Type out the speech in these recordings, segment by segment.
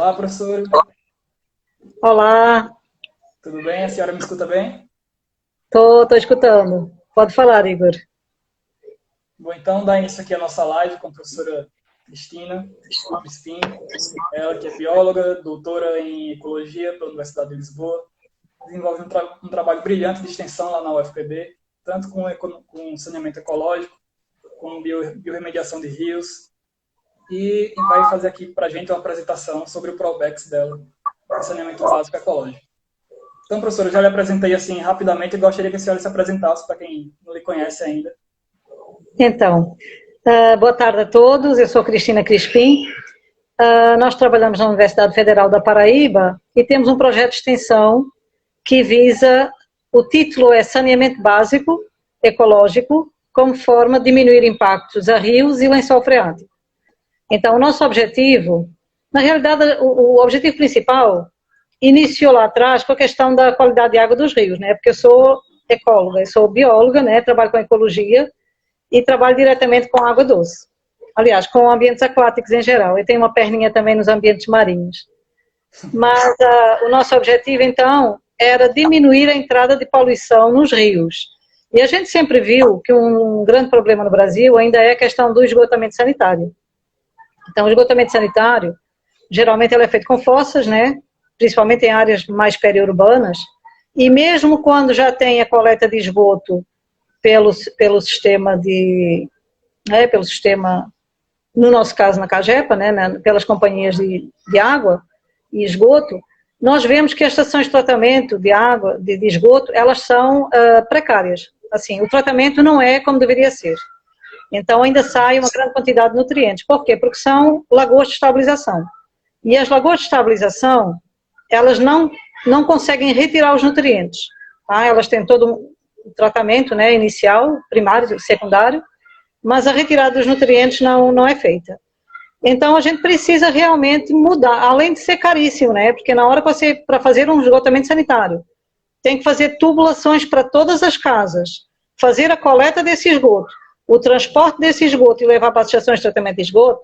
Olá, professor. Olá, Tudo bem? A senhora me escuta bem? tô escutando. Pode falar, Igor. Bom, então, dá início aqui a nossa live com a professora Cristina Crispim. Ela que é bióloga, doutora em ecologia pela Universidade de Lisboa. Desenvolve um trabalho brilhante de extensão lá na UFPB, tanto com saneamento ecológico, com biorremediação de rios. E vai fazer aqui para a gente uma apresentação sobre o Probex dela, o saneamento básico ecológico. Então, professor, eu já lhe apresentei assim rapidamente e gostaria que a senhora se apresentasse para quem não lhe conhece ainda. Então, boa tarde a todos. Eu sou Cristina Crispim. Nós trabalhamos na Universidade Federal da Paraíba e temos um projeto de extensão que visa, o título é Saneamento Básico Ecológico, como forma de diminuir impactos a rios e lençol freático. Então, o nosso objetivo, na realidade, o objetivo principal iniciou lá atrás com a questão da qualidade de água dos rios, né? Porque eu sou ecóloga, eu sou bióloga, né? Trabalho com ecologia e trabalho diretamente com água doce. Aliás, com ambientes aquáticos em geral. Eu tenho uma perninha também nos ambientes marinhos. Mas o nosso objetivo, então, era diminuir a entrada de poluição nos rios. E a gente sempre viu que um grande problema no Brasil ainda é a questão do esgotamento sanitário. Então, o esgotamento sanitário, geralmente ele é feito com fossas, né? Principalmente em áreas mais periurbanas, e mesmo quando já tem a coleta de esgoto pelo sistema pelo sistema, no nosso caso na Cagepa, né, pelas companhias de água e esgoto, nós vemos que as estações de tratamento de água, de esgoto, elas são precárias. Assim, o tratamento não é como deveria ser. Então ainda sai uma grande quantidade de nutrientes. Por quê? Porque são lagoas de estabilização. E as lagoas de estabilização, elas não conseguem retirar os nutrientes. Tá? Elas têm todo um tratamento, né, inicial, primário, secundário, mas a retirada dos nutrientes não é feita. Então a gente precisa realmente mudar, além de ser caríssimo, né, porque na hora para fazer um esgotamento sanitário, tem que fazer tubulações para todas as casas, fazer a coleta desse esgoto, o transporte desse esgoto e levar para as estações de tratamento de esgoto.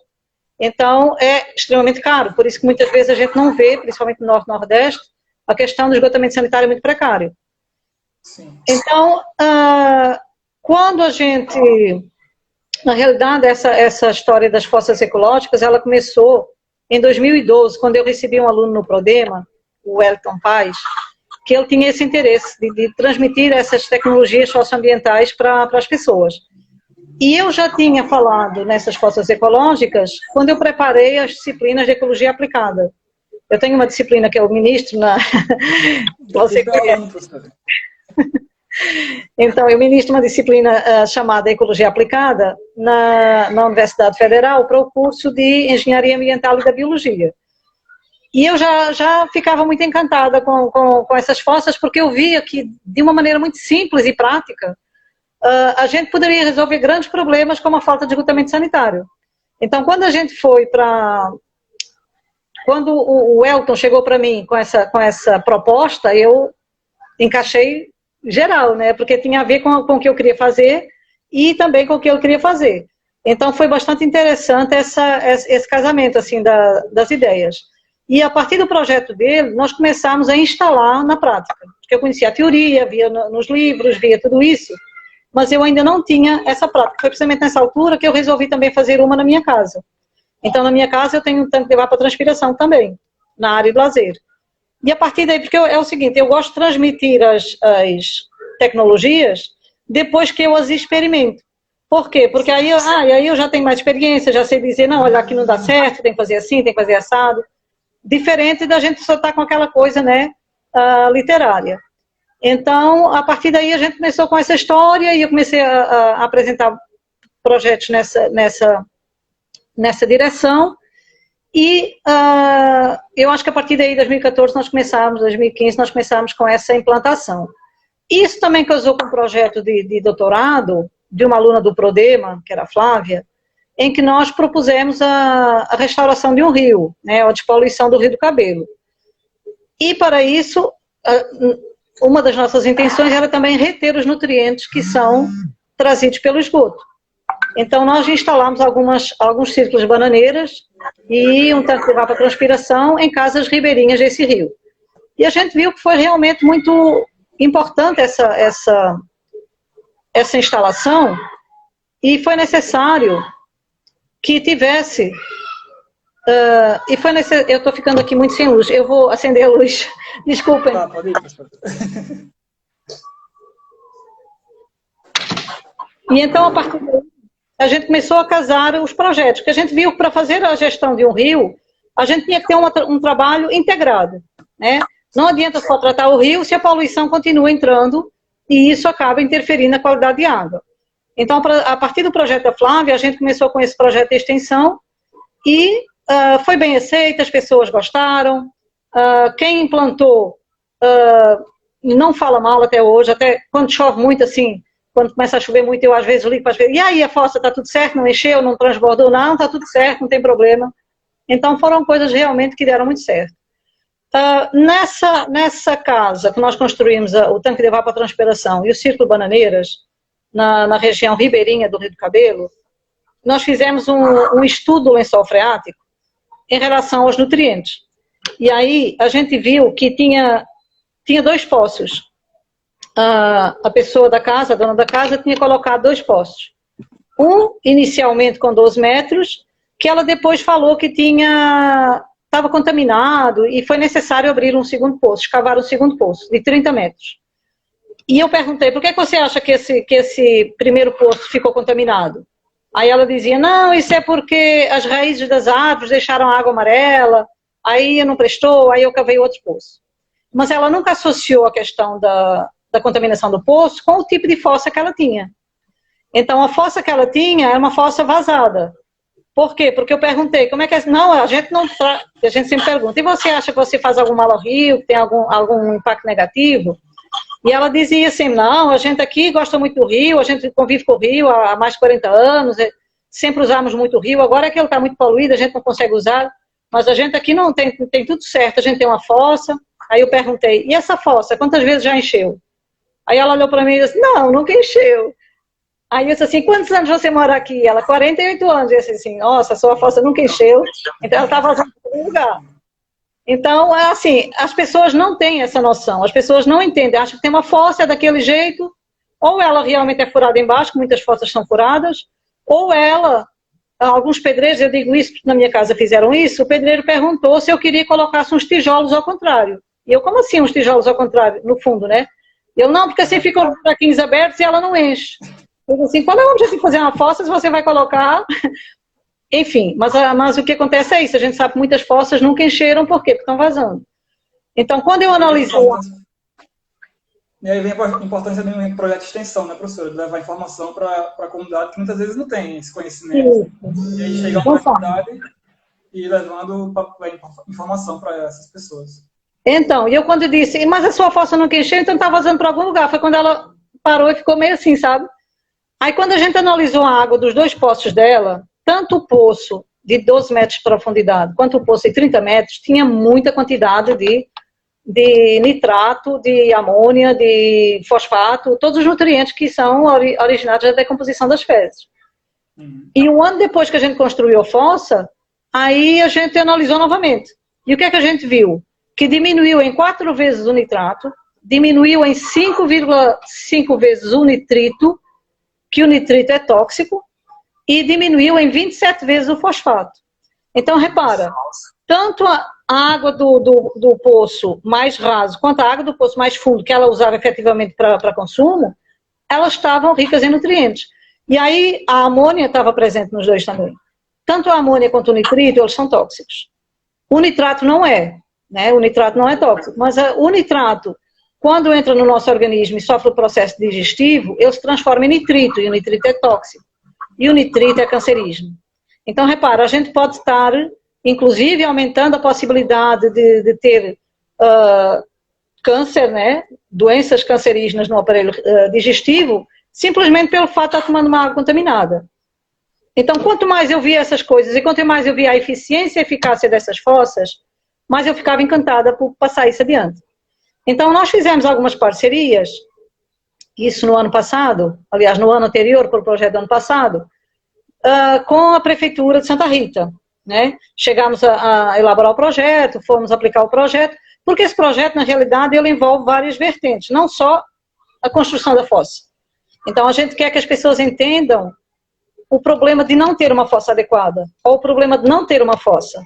Então, é extremamente caro, por isso que muitas vezes a gente não vê, principalmente no Norte e Nordeste, a questão do esgotamento sanitário é muito precário. Sim. Então, quando a gente, na realidade, essa história das fossas ecológicas, ela começou em 2012, quando eu recebi um aluno no Prodema, o Wellington Paz, que ele tinha esse interesse de transmitir essas tecnologias socioambientais para as pessoas. E eu já tinha falado nessas fossas ecológicas quando eu preparei as disciplinas de ecologia aplicada. Eu tenho uma disciplina que eu ministro na... Você conhece. Então, eu ministro uma disciplina chamada Ecologia Aplicada na Universidade Federal para o curso de Engenharia Ambiental e da Biologia. E eu já ficava muito encantada com essas fossas porque eu via que, de uma maneira muito simples e prática, a gente poderia resolver grandes problemas como a falta de esgotamento sanitário. Então, quando a gente foi para... Quando o Elton chegou para mim com essa proposta, eu encaixei geral, né? Porque tinha a ver com o que eu queria fazer e também com o que ele queria fazer. Então, foi bastante interessante esse casamento, assim, das ideias. E a partir do projeto dele, nós começamos a instalar na prática. Porque eu conhecia a teoria, via nos livros, via tudo isso, mas eu ainda não tinha essa prática. Foi precisamente nessa altura que eu resolvi também fazer uma na minha casa. Então, na minha casa, eu tenho um tanque de evapotranspiração também, na área de lazer. E a partir daí, porque é o seguinte, eu gosto de transmitir as tecnologias depois que eu as experimento. Por quê? Porque aí eu já tenho mais experiência, já sei dizer, não, olha, aqui não dá certo, tem que fazer assim, tem que fazer assado. Diferente da gente só estar com aquela coisa, né, literária. Então, a partir daí a gente começou com essa história e eu comecei a apresentar projetos nessa direção e eu acho que a partir daí, 2014, 2015, nós começamos com essa implantação. Isso também casou com um projeto de doutorado de uma aluna do Prodema, que era a Flávia, em que nós propusemos a restauração de um rio, né, a despoluição do Rio do Cabelo. E para isso, uma das nossas intenções era também reter os nutrientes que são trazidos pelo esgoto. Então, nós instalamos alguns círculos de bananeiras e um tanque de evapotranspiração em casas ribeirinhas desse rio. E a gente viu que foi realmente muito importante essa instalação, e foi necessário que tivesse... eu estou ficando aqui muito sem luz, eu vou acender a luz, desculpem. Tá, pode ir, professor. E então, a partir daí, a gente começou a casar os projetos, porque a gente viu que para fazer a gestão de um rio, a gente tinha que ter um trabalho integrado, né? Não adianta só tratar o rio se a poluição continua entrando e isso acaba interferindo na qualidade de água. Então, a partir do projeto da Flávia, a gente começou com esse projeto de extensão e foi bem aceito, as pessoas gostaram, quem implantou não fala mal até hoje, até quando chove muito, assim, quando começa a chover muito, eu às vezes ligo para as pessoas, e aí a fossa está tudo certo, não encheu, não transbordou, não, está tudo certo, não tem problema. Então foram coisas realmente que deram muito certo. Nessa casa que nós construímos o tanque de evapotranspiração e o círculo Bananeiras, na região ribeirinha do Rio do Cabelo, nós fizemos um estudo do lençol freático em relação aos nutrientes. E aí a gente viu que tinha 2 poços. A pessoa da casa, a dona da casa, tinha colocado 2 poços. Um, inicialmente com 12 metros, que ela depois falou que estava contaminado e foi necessário abrir um segundo poço, escavar um segundo poço, de 30 metros. E eu perguntei, por que você acha que esse primeiro poço ficou contaminado? Aí ela dizia, não, isso é porque as raízes das árvores deixaram água amarela, aí não prestou, aí eu cavei outro poço. Mas ela nunca associou a questão da contaminação do poço com o tipo de fossa que ela tinha. Então, a fossa que ela tinha era uma fossa vazada. Por quê? Porque eu perguntei, como é que é? Não, a gente sempre pergunta, e você acha que você faz algum mal ao rio, que tem algum impacto negativo? E ela dizia assim, não, a gente aqui gosta muito do rio, a gente convive com o rio há mais de 40 anos, sempre usamos muito o rio, agora é que ele está muito poluído, a gente não consegue usar, mas a gente aqui não tem tudo certo, a gente tem uma fossa. Aí eu perguntei, e essa fossa, quantas vezes já encheu? Aí ela olhou para mim e disse, não, nunca encheu. Aí eu disse assim, quantos anos você mora aqui? Ela, 48 anos. E eu disse assim, nossa, a sua fossa nunca encheu. Então ela estava vazando para algum lugar. Então, assim, as pessoas não têm essa noção, as pessoas não entendem, acham que tem uma fossa é daquele jeito, ou ela realmente é furada embaixo, que muitas fossas são furadas, ou alguns pedreiros, eu digo isso porque na minha casa fizeram isso, o pedreiro perguntou se eu queria que colocasse uns tijolos ao contrário. E eu, como assim uns tijolos ao contrário, no fundo, né? Eu, não, porque assim ficam os buraquinhos abertos e ela não enche. Eu disse assim, qual é o objetivo de fazer uma fossa se você vai colocar... Enfim, mas o que acontece é isso, a gente sabe que muitas fossas nunca encheram, por quê? Porque estão vazando. Então, quando eu analiso... E aí vem a importância de um projeto de extensão, né, professora? De levar informação para a comunidade que muitas vezes não tem esse conhecimento. E aí chega uma comunidade e levando informação para essas pessoas. Então, e eu quando disse, mas a sua fossa nunca encheu, então está vazando para algum lugar. Foi quando ela parou e ficou meio assim, sabe? Aí quando a gente analisou a água dos 2 poços dela, tanto o poço de 12 metros de profundidade quanto o poço de 30 metros tinha muita quantidade de nitrato, de amônia, de fosfato, todos os nutrientes que são originados da decomposição das fezes. E um ano depois que a gente construiu a fossa, aí a gente analisou novamente. E o que é que a gente viu? Que diminuiu em 4 vezes o nitrato, diminuiu em 5,5 vezes o nitrito, que o nitrito é tóxico, e diminuiu em 27 vezes o fosfato. Então, repara, tanto a água do poço mais raso, quanto a água do poço mais fundo, que ela usava efetivamente para consumo, elas estavam ricas em nutrientes. E aí, a amônia estava presente nos 2 também. Tanto a amônia quanto o nitrito, eles são tóxicos. O nitrato não é, né? O nitrato não é tóxico, mas o nitrato, quando entra no nosso organismo e sofre o processo digestivo, ele se transforma em nitrito, e o nitrito é tóxico. E o nitrito é cancerígeno. Então, repara, a gente pode estar, inclusive, aumentando a possibilidade de ter câncer, né? Doenças cancerígenas no aparelho digestivo, simplesmente pelo fato de estar tomando uma água contaminada. Então, quanto mais eu via essas coisas e quanto mais eu via a eficiência e a eficácia dessas fossas, mais eu ficava encantada por passar isso adiante. Então, nós fizemos algumas parcerias, isso no ano passado, aliás, no ano anterior, para o projeto do ano passado, com a Prefeitura de Santa Rita, né? Chegamos a elaborar o projeto, fomos aplicar o projeto, porque esse projeto, na realidade, ele envolve várias vertentes, não só a construção da fossa. Então, a gente quer que as pessoas entendam o problema de não ter uma fossa adequada, ou o problema de não ter uma fossa.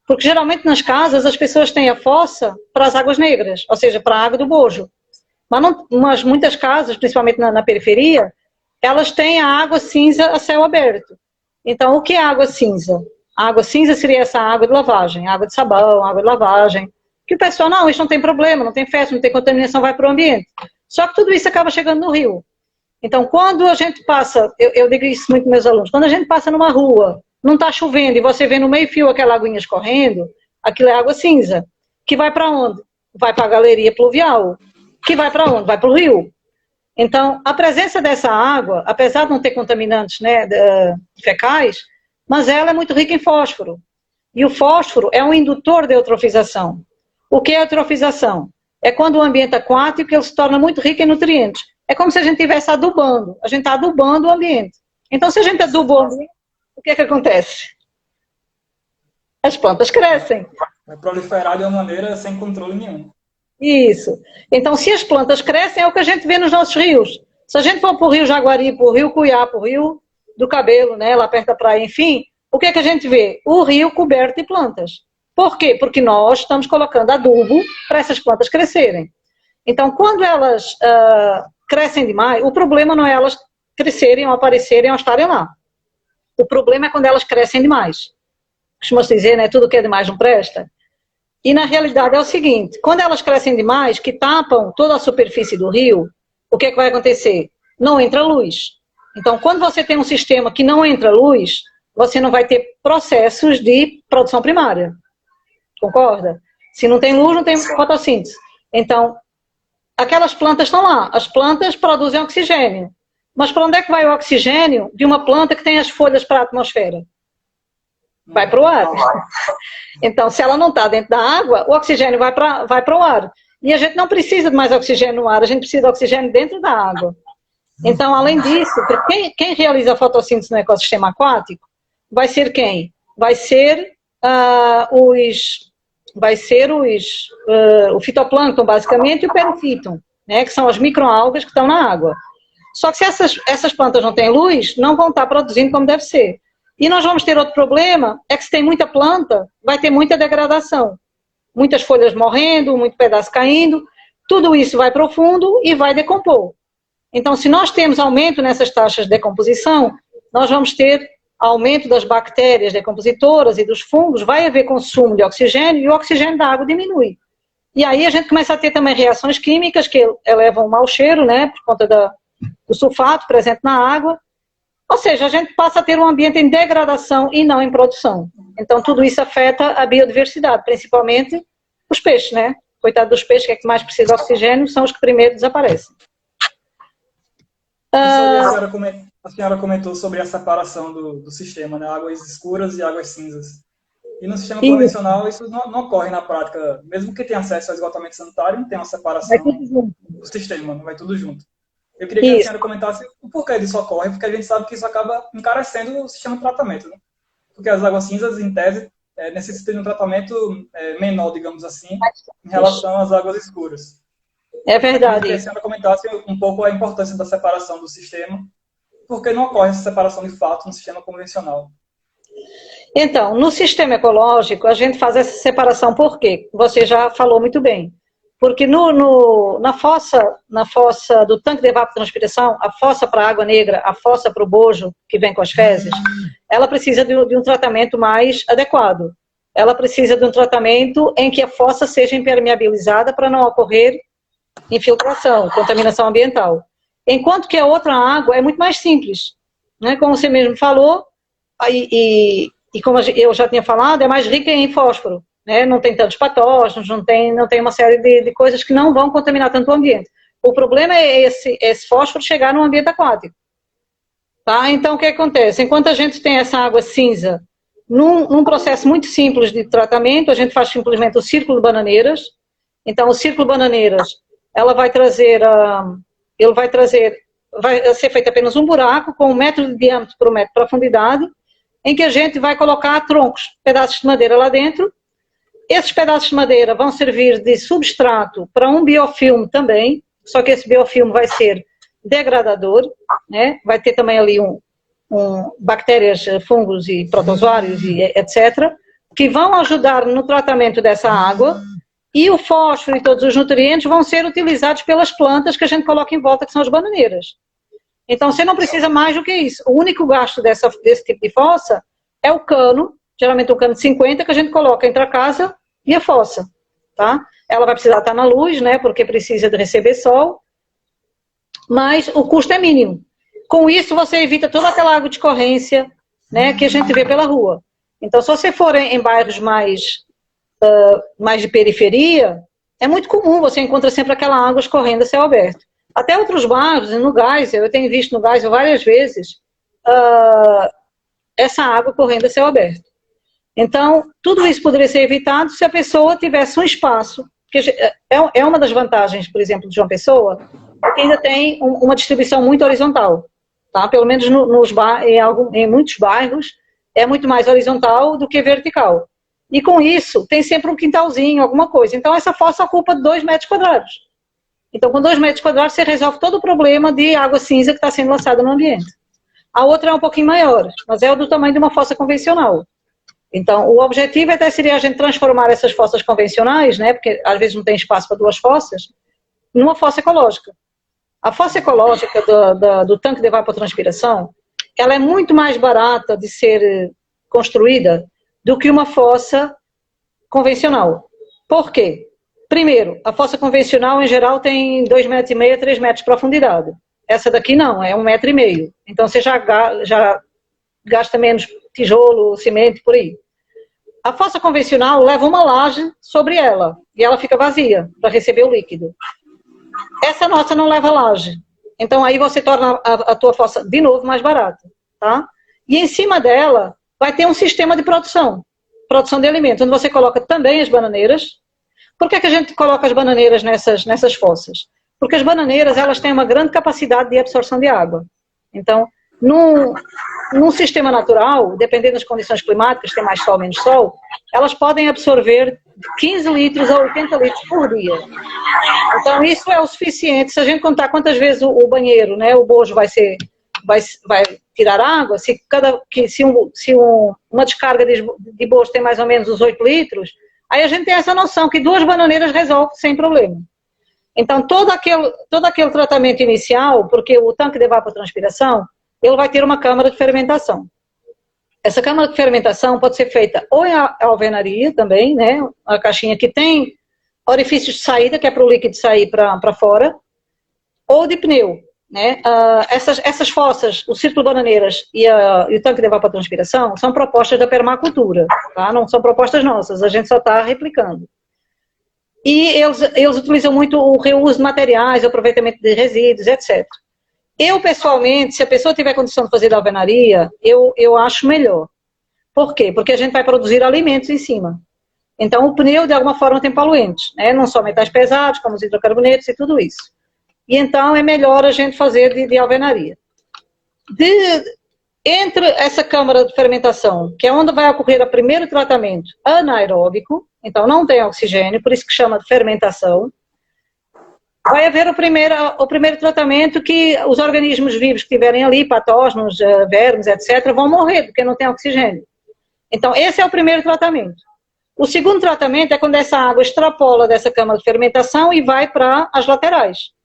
Porque, geralmente, nas casas, as pessoas têm a fossa para as águas negras, ou seja, para a água do bojo. Mas muitas casas, principalmente na periferia, elas têm a água cinza a céu aberto. Então, o que é água cinza? A água cinza seria essa água de lavagem, água de sabão, água de lavagem. Que o pessoal, não, isso não tem problema, não tem festa, não tem contaminação, vai para o ambiente. Só que tudo isso acaba chegando no rio. Então, quando a gente passa, eu digo isso muito para meus alunos, quando a gente passa numa rua, não está chovendo, e você vê no meio-fio aquela aguinha escorrendo, aquilo é água cinza. Que vai para onde? Vai para a galeria pluvial. Que vai para onde? Vai para o rio. Então, a presença dessa água, apesar de não ter contaminantes, né, fecais, mas ela é muito rica em fósforo. E o fósforo é um indutor de eutrofização. O que é eutrofização? É quando o ambiente aquático ele se torna muito rico em nutrientes. É como se a gente estivesse adubando. A gente está adubando o ambiente. Então, se a gente aduba o ambiente, o que é que acontece? As plantas crescem. Vai proliferar de uma maneira sem controle nenhum. Isso. Então, se as plantas crescem, é o que a gente vê nos nossos rios. Se a gente for para o Rio Jaguari, para o Rio Cuiá, para o Rio do Cabelo, né, lá perto da praia, enfim, o que é que a gente vê? O rio coberto de plantas. Por quê? Porque nós estamos colocando adubo para essas plantas crescerem. Então, quando elas crescem demais, o problema não é elas crescerem ou aparecerem ou estarem lá. O problema é quando elas crescem demais. Costuma-se dizer, né, tudo que é demais não presta. E na realidade é o seguinte, quando elas crescem demais, que tapam toda a superfície do rio, o que é que vai acontecer? Não entra luz. Então, quando você tem um sistema que não entra luz, você não vai ter processos de produção primária. Concorda? Se não tem luz, não tem fotossíntese. Então, aquelas plantas estão lá. As plantas produzem oxigênio. Mas para onde é que vai o oxigênio de uma planta que tem as folhas para a atmosfera? Vai para o ar. Então, se ela não está dentro da água, o oxigênio vai para o ar. E a gente não precisa de mais oxigênio no ar, a gente precisa de oxigênio dentro da água. Então, além disso, quem realiza a fotossíntese no ecossistema aquático vai ser quem? Vai ser o fitoplâncton, basicamente, e o perifíton, né, que são as microalgas que estão na água. Só que se essas plantas não têm luz, não vão estar produzindo como deve ser. E nós vamos ter outro problema, é que se tem muita planta, vai ter muita degradação. Muitas folhas morrendo, muito pedaço caindo, tudo isso vai para o fundo e vai decompor. Então, se nós temos aumento nessas taxas de decomposição, nós vamos ter aumento das bactérias decompositoras e dos fungos, vai haver consumo de oxigênio e o oxigênio da água diminui. E aí a gente começa a ter também reações químicas que elevam o mau cheiro, né, por conta do sulfato presente na água. Ou seja, a gente passa a ter um ambiente em degradação e não em produção. Então, tudo isso afeta a biodiversidade, principalmente os peixes, né? Coitado dos peixes, que é que mais precisa de oxigênio, são os que primeiro desaparecem. A senhora comentou sobre a separação do sistema, né? Águas escuras e águas cinzas. E no sistema convencional isso não ocorre na prática. Mesmo que tenha acesso ao esgotamento sanitário, não tem uma separação do sistema, não vai tudo junto. Eu queria que a senhora comentasse o porquê disso ocorre, porque a gente sabe que isso acaba encarecendo o sistema de tratamento, né? Porque as águas cinzas, em tese, necessitam de um tratamento menor, digamos assim, em relação às águas escuras. É verdade. Eu queria que a senhora comentasse um pouco a importância da separação do sistema, porque não ocorre essa separação de fato no sistema convencional. Então, no sistema ecológico, a gente faz essa separação por quê? Você já falou muito bem. Porque na fossa do tanque de evapotranspiração, a fossa para a água negra, a fossa para o bojo, que vem com as fezes, ela precisa de um tratamento mais adequado. Ela precisa de um tratamento em que a fossa seja impermeabilizada para não ocorrer infiltração, contaminação ambiental. Enquanto que a outra água é muito mais simples. Né? Como você mesmo falou, e como eu já tinha falado, é mais rica em fósforo. Né? Não tem tantos patógenos, não tem uma série de coisas que não vão contaminar tanto o ambiente. O problema é esse fósforo chegar no ambiente aquático. Tá? Então, o que acontece? Enquanto a gente tem essa água cinza, num processo muito simples de tratamento, a gente faz simplesmente o círculo de bananeiras. Então, o círculo de bananeiras, ele vai trazer vai ser feito apenas um buraco com 1 metro de diâmetro por 1 metro de profundidade, em que a gente vai colocar troncos, pedaços de madeira lá dentro. Esses pedaços de madeira vão servir de substrato para um biofilme também, só que esse biofilme vai ser degradador, né? Vai ter também ali bactérias, fungos e protozoários, e etc., que vão ajudar no tratamento dessa água, e o fósforo e todos os nutrientes vão ser utilizados pelas plantas que a gente coloca em volta, que são as bananeiras. Então, você não precisa mais do que isso. O único gasto desse tipo de fossa é o cano, geralmente um cano de 50, que a gente coloca entre a casa e a fossa, tá? Ela vai precisar estar na luz, né, porque precisa de receber sol, mas o custo é mínimo. Com isso, você evita toda aquela água de escorrência, né, que a gente vê pela rua. Então, se você for em bairros mais de periferia, é muito comum, você encontra sempre aquela água escorrendo a céu aberto. Até outros bairros, no Geisel, eu tenho visto no Geisel várias vezes essa água correndo a céu aberto. Então, tudo isso poderia ser evitado se a pessoa tivesse um espaço, que é uma das vantagens, por exemplo, de João Pessoa, porque ainda tem uma distribuição muito horizontal, tá? Pelo menos em muitos bairros é muito mais horizontal do que vertical. E com isso, tem sempre um quintalzinho, alguma coisa. Então, essa fossa ocupa 2 metros quadrados. Então, com 2 metros quadrados, você resolve todo o problema de água cinza que está sendo lançada no ambiente. A outra é um pouquinho maior, mas é do tamanho de uma fossa convencional. Então, o objetivo até seria a gente transformar essas fossas convencionais, né, porque às vezes não tem espaço para 2 fossas, numa fossa ecológica. A fossa ecológica do tanque de evapotranspiração, ela é muito mais barata de ser construída do que uma fossa convencional. Por quê? Primeiro, a fossa convencional, em geral, tem 2,5 metros, 3 metros de profundidade. Essa daqui não, é 1,5 metro. Então, você já gasta menos tijolo, cimento, por aí. A fossa convencional leva uma laje sobre ela, e ela fica vazia, para receber o líquido. Essa nossa não leva laje. Então, aí você torna a tua fossa, de novo, mais barata, tá? E em cima dela, vai ter um sistema de produção de alimentos, onde você coloca também as bananeiras. Por que a gente coloca as bananeiras nessas fossas? Porque as bananeiras, elas têm uma grande capacidade de absorção de água. Então, num sistema natural, dependendo das condições climáticas, tem mais sol, menos sol, elas podem absorver 15 litros a 80 litros por dia. Então, isso é o suficiente. Se a gente contar quantas vezes o banheiro, né, o bojo vai tirar água, se uma descarga de bojo tem mais ou menos os 8 litros, aí a gente tem essa noção que 2 bananeiras resolve sem problema. Então, todo aquele tratamento inicial, porque o tanque de evapotranspiração, ele vai ter uma câmara de fermentação. Essa câmara de fermentação pode ser feita ou em alvenaria também, né, uma caixinha que tem orifícios de saída, que é para o líquido sair para fora, ou de pneu. Né? Essas fossas, o círculo de bananeiras e o tanque de evapotranspiração são propostas da permacultura, tá? Não são propostas nossas, a gente só está replicando. E eles utilizam muito o reuso de materiais, o aproveitamento de resíduos, etc. Eu, pessoalmente, se a pessoa tiver condição de fazer da alvenaria, eu acho melhor. Por quê? Porque a gente vai produzir alimentos em cima. Então, o pneu, de alguma forma, tem poluentes, né? Não só metais pesados, como os hidrocarbonetos e tudo isso. E então é melhor a gente fazer de alvenaria. Entre essa câmara de fermentação, que é onde vai ocorrer o primeiro tratamento anaeróbico, então não tem oxigênio, por isso que chama de fermentação, vai haver o primeiro tratamento que os organismos vivos que estiverem ali, patógenos, vermes, etc., vão morrer, porque não tem oxigênio. Então esse é o primeiro tratamento. O segundo tratamento é quando essa água extrapola dessa câmara de fermentação e vai para as laterais.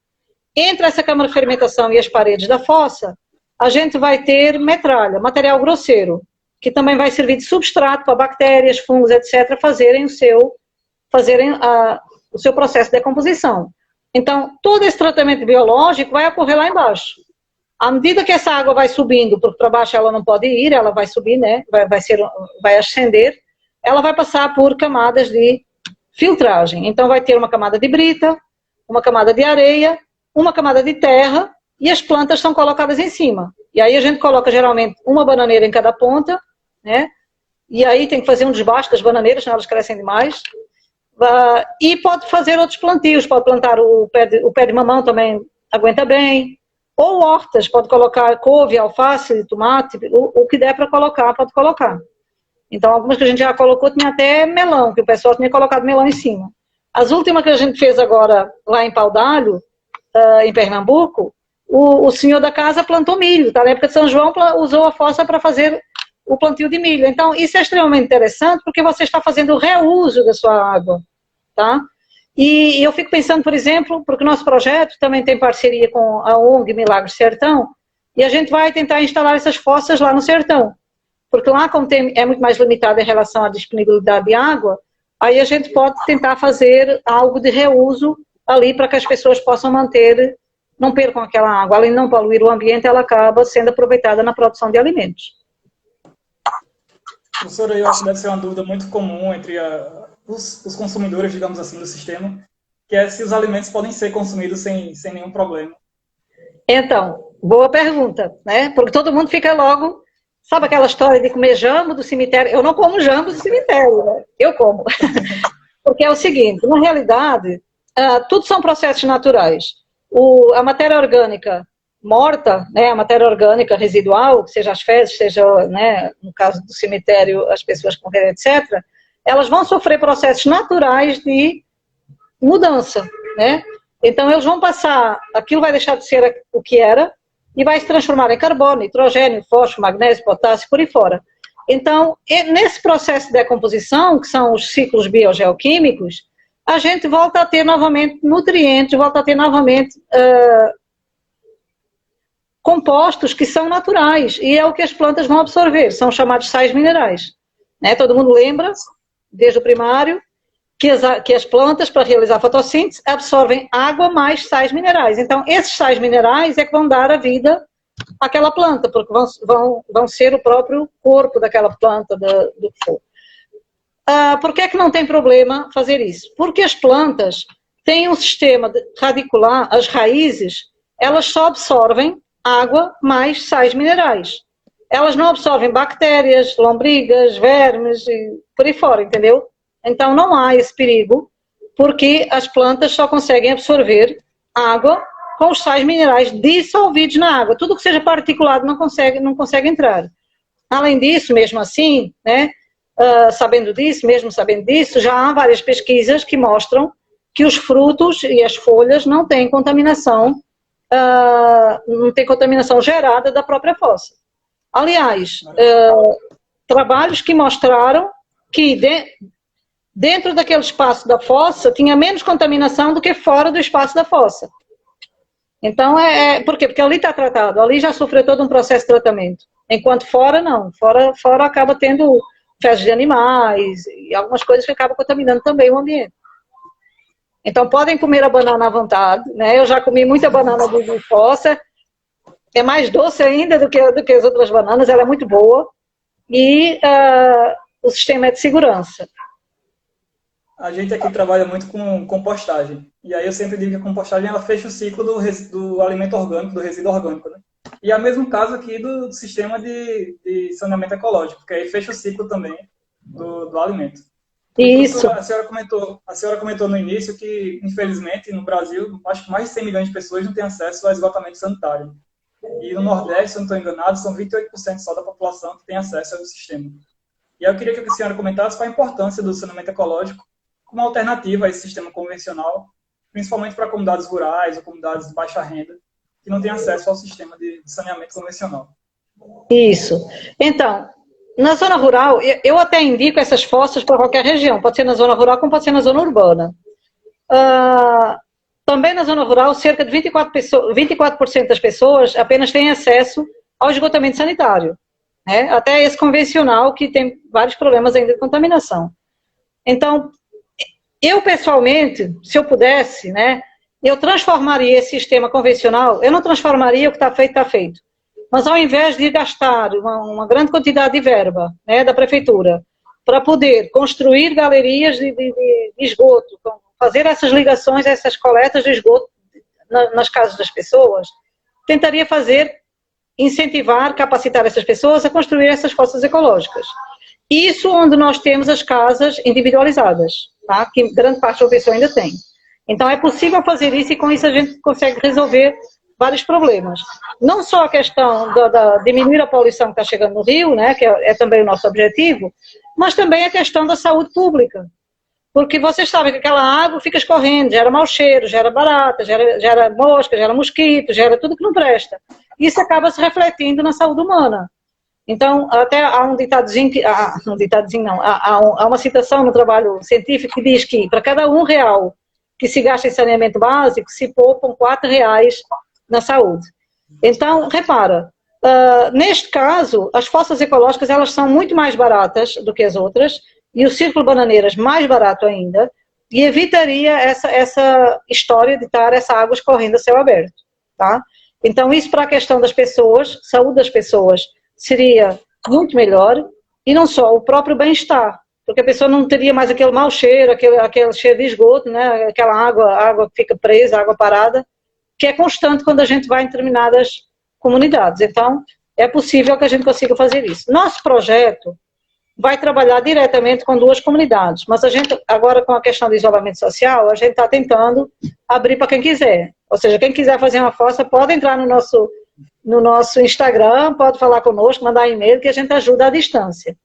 Entre essa câmara de fermentação e as paredes da fossa, a gente vai ter metralha, material grosseiro, que também vai servir de substrato para bactérias, fungos, etc., fazerem o seu processo de decomposição. Então, todo esse tratamento biológico vai ocorrer lá embaixo. À medida que essa água vai subindo, porque para baixo ela não pode ir, ela vai subir, né? Vai ascender, ela vai passar por camadas de filtragem. Então, vai ter uma camada de brita, uma camada de areia, uma camada de terra, e as plantas são colocadas em cima. E aí a gente coloca geralmente uma bananeira em cada ponta, né? E aí tem que fazer um desbaste das bananeiras, senão elas crescem demais. E pode fazer outros plantios, pode plantar o pé de mamão também aguenta bem, ou hortas, pode colocar couve, alface, tomate, o que der para colocar, pode colocar. Então, algumas que a gente já colocou, tinha até melão, que o pessoal tinha colocado melão em cima. As últimas que a gente fez agora, lá em Pau d'Alho, em Pernambuco, o senhor da casa plantou milho, tá? Na época de São João, usou a fossa para fazer o plantio de milho. Então, isso é extremamente interessante, porque você está fazendo o reuso da sua água, tá? E eu fico pensando, por exemplo, porque o nosso projeto também tem parceria com a ONG Milagre Sertão, e a gente vai tentar instalar essas fossas lá no sertão. Porque lá, como é muito mais limitado em relação à disponibilidade de água, aí a gente pode tentar fazer algo de reuso ali para que as pessoas possam manter, não percam aquela água. Além de não poluir o ambiente, ela acaba sendo aproveitada na produção de alimentos. Professora, eu acho que deve ser uma dúvida muito comum entre os consumidores, digamos assim, do sistema, que é se os alimentos podem ser consumidos sem nenhum problema. Então, boa pergunta, né? Porque todo mundo fica logo... Sabe aquela história de comer jambo do cemitério? Eu não como jambo do cemitério, né? Eu como. Porque é o seguinte, na realidade, tudo são processos naturais. A matéria orgânica morta, né, a matéria orgânica residual, seja as fezes, seja, né, no caso do cemitério, as pessoas que morreram, etc., elas vão sofrer processos naturais de mudança, né? Então, eles vão passar, aquilo vai deixar de ser o que era, e vai se transformar em carbono, nitrogênio, fósforo, magnésio, potássio, por aí fora. Então, nesse processo de decomposição, que são os ciclos biogeoquímicos, a gente volta a ter novamente nutrientes, volta a ter novamente compostos que são naturais, e é o que as plantas vão absorver, são chamados sais minerais. Né? Todo mundo lembra, desde o primário, que as plantas, para realizar fotossíntese, absorvem água mais sais minerais. Então, esses sais minerais é que vão dar a vida àquela planta, porque vão ser o próprio corpo daquela planta, do que for. Por que é que não tem problema fazer isso? Porque as plantas têm um sistema radicular, as raízes, elas só absorvem água mais sais minerais. Elas não absorvem bactérias, lombrigas, vermes, e por aí fora, entendeu? Então, não há esse perigo, porque as plantas só conseguem absorver água com os sais minerais dissolvidos na água. Tudo que seja particulado não consegue entrar. Além disso, mesmo assim, né, sabendo disso, já há várias pesquisas que mostram que os frutos e as folhas não têm contaminação gerada da própria fossa. Aliás, trabalhos que mostraram que dentro daquele espaço da fossa tinha menos contaminação do que fora do espaço da fossa. Então, por quê? Porque ali está tratado, ali já sofreu todo um processo de tratamento. Enquanto fora, não. Fora acaba tendo fezes de animais e algumas coisas que acabam contaminando também o ambiente. Então, podem comer a banana à vontade, né? Eu já comi muita banana de fossa. É mais doce ainda do que as outras bananas, ela é muito boa. E o sistema é de segurança. A gente aqui trabalha muito com compostagem. E aí eu sempre digo que a compostagem ela fecha o ciclo do alimento orgânico, do resíduo orgânico. Né? E é o mesmo caso aqui do sistema de saneamento ecológico, que aí fecha o ciclo também do alimento. Isso. A senhora comentou no início que, infelizmente, no Brasil, acho que mais de 100 milhões de pessoas não têm acesso ao esgotamento sanitário. E no Nordeste, se eu não estou enganado, são 28% só da população que tem acesso ao sistema. E eu queria que a senhora comentasse qual a importância do saneamento ecológico como alternativa a esse sistema convencional, principalmente para comunidades rurais ou comunidades de baixa renda, que não têm acesso ao sistema de saneamento convencional. Isso. Então, na zona rural, eu até indico essas fossas para qualquer região, pode ser na zona rural como pode ser na zona urbana. Também na zona rural, cerca de 24% das pessoas apenas têm acesso ao esgotamento sanitário, né? Até esse convencional, que tem vários problemas ainda de contaminação. Então, eu pessoalmente, se eu pudesse, né, eu transformaria esse sistema convencional, eu não transformaria o que está feito. Mas ao invés de gastar uma grande quantidade de verba, né, da prefeitura para poder construir galerias de esgoto, fazer essas ligações, essas coletas de esgoto nas casas das pessoas, tentaria incentivar, capacitar essas pessoas a construir essas fossas ecológicas. Isso onde nós temos as casas individualizadas, tá? Que grande parte da pessoa ainda tem. Então é possível fazer isso e com isso a gente consegue resolver vários problemas. Não só a questão diminuir a poluição que está chegando no rio, né, que é também o nosso objetivo, mas também a questão da saúde pública. Porque vocês sabem que aquela água fica escorrendo, gera mau cheiro, gera barata, gera mosca, gera mosquito, gera tudo que não presta. Isso acaba se refletindo na saúde humana. Então, até há um ditadozinho, há uma citação no trabalho científico que diz que para cada R$1 que se gasta em saneamento básico, se poupam R$4 na saúde. Então, repara, neste caso, as fossas ecológicas elas são muito mais baratas do que as outras, e o Círculo Bananeiras mais barato ainda, e evitaria essa história de estar essa água escorrendo a céu aberto, tá? Então, isso para a questão das pessoas, saúde das pessoas, seria muito melhor, e não só, o próprio bem-estar, porque a pessoa não teria mais aquele mau cheiro, aquele cheiro de esgoto, né? Aquela água que fica presa, água parada, que é constante quando a gente vai em determinadas comunidades. Então, é possível que a gente consiga fazer isso. Nosso projeto vai trabalhar diretamente com 2 comunidades, mas a gente, agora com a questão do isolamento social, a gente está tentando abrir para quem quiser. Ou seja, quem quiser fazer uma fossa pode entrar no nosso Instagram, pode falar conosco, mandar e-mail, que a gente ajuda à distância.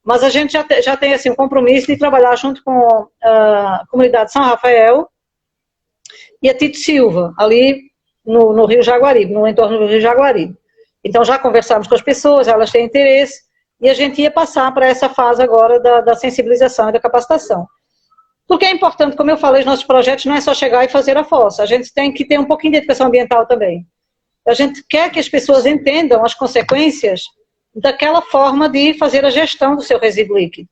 Mas a gente já tem assim, um compromisso de trabalhar junto com a comunidade São Rafael e a Tito Silva, ali no Rio Jaguaribe, no entorno do Rio Jaguaribe. Então já conversamos com as pessoas, elas têm interesse, e a gente ia passar para essa fase agora da sensibilização e da capacitação. Porque é importante, como eu falei, os nossos projetos não é só chegar e fazer a fossa, a gente tem que ter um pouquinho de educação ambiental também. A gente quer que as pessoas entendam as consequências daquela forma de fazer a gestão do seu resíduo líquido.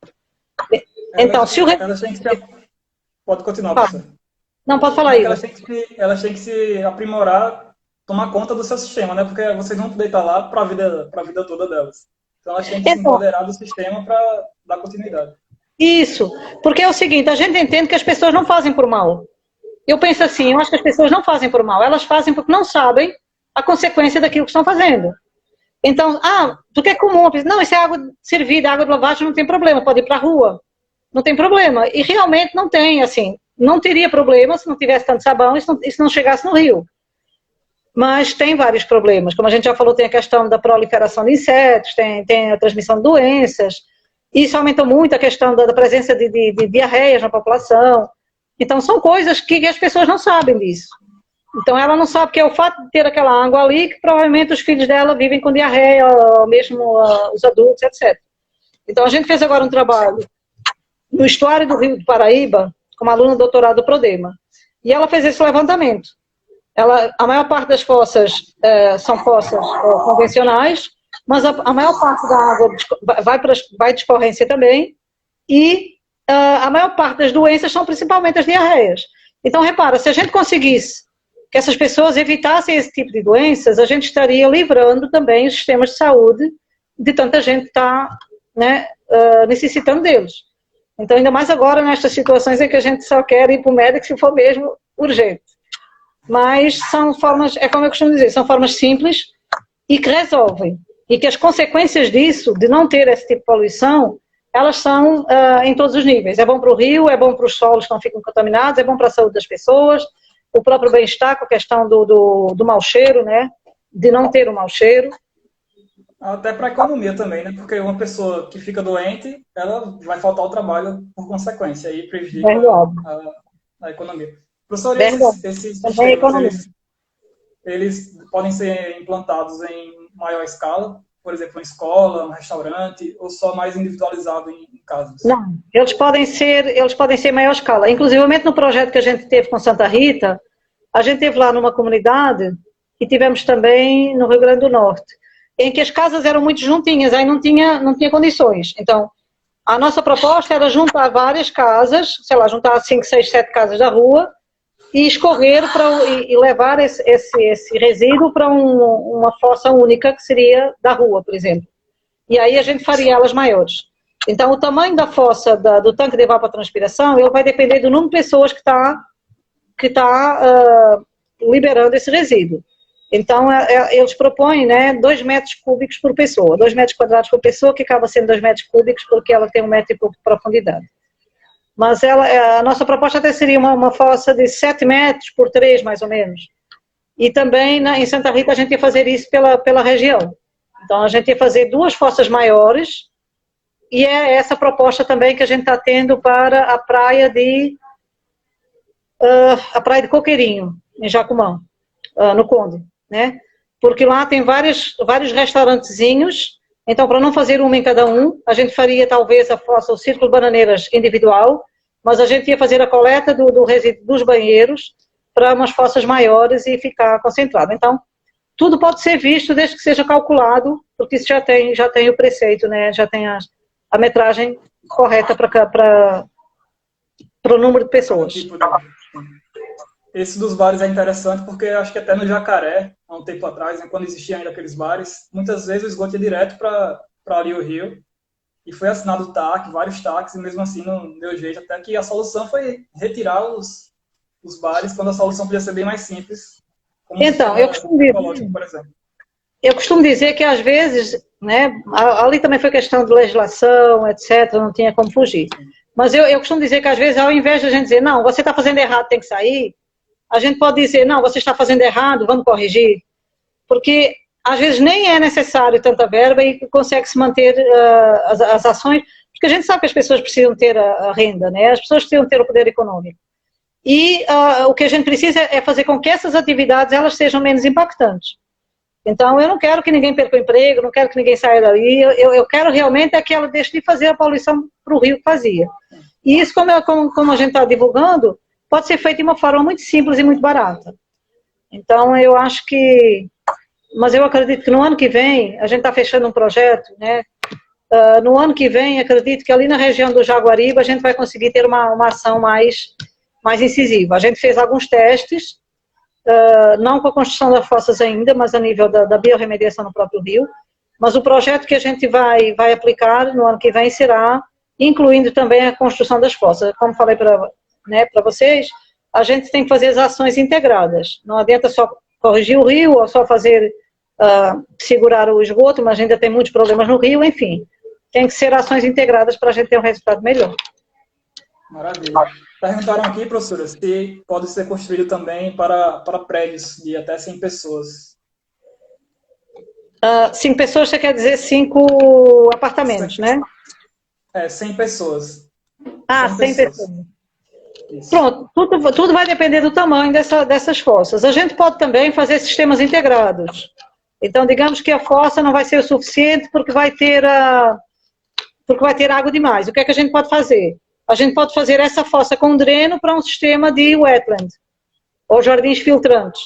Então, se o Pode continuar, professor. Não, pode falar aí. Elas têm que se aprimorar, tomar conta do seu sistema, né? Porque vocês vão poder estar lá para a vida toda delas. Então, elas têm que se empoderar do sistema para dar continuidade. Isso, porque é o seguinte, a gente entende que as pessoas não fazem por mal. Eu penso assim, eu acho que as pessoas não fazem por mal, elas fazem porque não sabem a consequência daquilo que estão fazendo. Então, porque é comum, não, isso é água servida, água de lavagem, não tem problema, pode ir para a rua, não tem problema. E realmente não tem, assim, não teria problema se não tivesse tanto sabão e se não chegasse no rio. Mas tem vários problemas, como a gente já falou, tem a questão da proliferação de insetos, tem a transmissão de doenças, isso aumenta muito a questão da presença de diarreias na população. Então são coisas que as pessoas não sabem disso. Então ela não sabe que é o fato de ter aquela água ali que provavelmente os filhos dela vivem com diarreia, ou mesmo os adultos, etc. Então a gente fez agora um trabalho no estuário do Rio do Paraíba, como aluna do doutorado do Prodema, e ela fez esse levantamento. A maior parte das fossas são fossas convencionais, mas a maior parte da água vai de escorrência também, e a maior parte das doenças são principalmente as diarreias. Então, repara, se a gente conseguisse que essas pessoas evitassem esse tipo de doenças, a gente estaria livrando também os sistemas de saúde de tanta gente estar necessitando deles. Então, ainda mais agora, nestas situações em que a gente só quer ir para o médico se for mesmo urgente. Mas são formas, é como eu costumo dizer, são formas simples e que resolvem. E que as consequências disso, de não ter esse tipo de poluição, elas são em todos os níveis. É bom para o rio, é bom para os solos que não ficam contaminados, é bom para a saúde das pessoas, o próprio bem-estar com a questão do mau cheiro, né? De não ter o mau cheiro. Até para a economia também, né? Porque uma pessoa que fica doente, ela vai faltar ao trabalho por consequência e prejudica a economia. Professor, esses sistemas, eles podem ser implantados em maior escala, por exemplo, em escola, um restaurante, ou só mais individualizado em casas? Não, eles podem ser em maior escala. Inclusivamente no projeto que a gente teve com Santa Rita, a gente teve lá numa comunidade e tivemos também no Rio Grande do Norte, em que as casas eram muito juntinhas, aí não tinha condições. Então, a nossa proposta era juntar várias casas, sei lá, juntar 5, 6, 7 casas da rua, e escorrer e levar esse resíduo para uma fossa única, que seria da rua, por exemplo. E aí a gente faria elas maiores. Então, o tamanho da fossa do tanque de evapotranspiração, ele vai depender do número de pessoas que está liberando esse resíduo. Então, eles propõem 2 metros cúbicos por pessoa, 2 metros quadrados por pessoa, que acaba sendo 2 metros cúbicos, porque ela tem 1,5 metro de profundidade. Mas a nossa proposta até seria uma fossa de 7 metros por 3, mais ou menos. e também em Santa Rita a gente ia fazer isso pela região. Então a gente ia fazer 2 fossas maiores, e é essa proposta também que a gente está tendo para a praia de Coqueirinho, em Jacumã, no Conde, né? Porque lá tem vários restaurantezinhos, então para não fazer uma em cada um, a gente faria talvez a fossa, o Círculo Bananeiras individual, mas a gente ia fazer a coleta do resíduo dos banheiros para umas fossas maiores e ficar concentrado. Então, tudo pode ser visto desde que seja calculado, porque isso já tem o preceito, né? Já tem a metragem correta para o número de pessoas. Esse dos bares é interessante porque acho que até no Jacaré, há um tempo atrás, né, quando existiam ainda aqueles bares, muitas vezes o esgoto ia direto para ali o rio, e foi assinado o TAC, vários TACs, e mesmo assim não deu jeito, até que a solução foi retirar os bares, quando a solução podia ser bem mais simples. Então, eu costumo dizer que às vezes, né, ali também foi questão de legislação, etc., não tinha como fugir. Mas eu costumo dizer que às vezes, ao invés de a gente dizer, não, você está fazendo errado, tem que sair, a gente pode dizer, não, você está fazendo errado, vamos corrigir. Porque às vezes nem é necessário tanta verba e consegue-se manter as ações, porque a gente sabe que as pessoas precisam ter a renda, né? As pessoas precisam ter o poder econômico. E o que a gente precisa é fazer com que essas atividades elas sejam menos impactantes. Então, eu não quero que ninguém perca o emprego, não quero que ninguém saia dali, eu quero realmente é que ela deixe de fazer a poluição para o rio que fazia. E isso, como a gente está divulgando, pode ser feito de uma forma muito simples e muito barata. Então, eu acho que... Mas eu acredito que no ano que vem, a gente está fechando um projeto, né? No ano que vem, acredito que ali na região do Jaguaribe, a gente vai conseguir ter uma ação mais incisiva. A gente fez alguns testes, não com a construção das fossas ainda, mas a nível da biorremediação no próprio rio. Mas o projeto que a gente vai aplicar no ano que vem será incluindo também a construção das fossas. Como falei para vocês, a gente tem que fazer as ações integradas. Não adianta só corrigir o rio ou só fazer segurar o esgoto, mas ainda tem muitos problemas no rio, enfim. Tem que ser ações integradas para a gente ter um resultado melhor. Maravilha. Perguntaram aqui, professora, se pode ser construído também para prédios de até 100 pessoas. 5 pessoas, você quer dizer 5 apartamentos, 100, né? 100 pessoas. 100 pessoas. Isso. Pronto, tudo vai depender do tamanho dessas fossas. A gente pode também fazer sistemas integrados. Então, digamos que a fossa não vai ser o suficiente porque vai ter água demais. O que é que a gente pode fazer? A gente pode fazer essa fossa com dreno para um sistema de wetland, ou jardins filtrantes.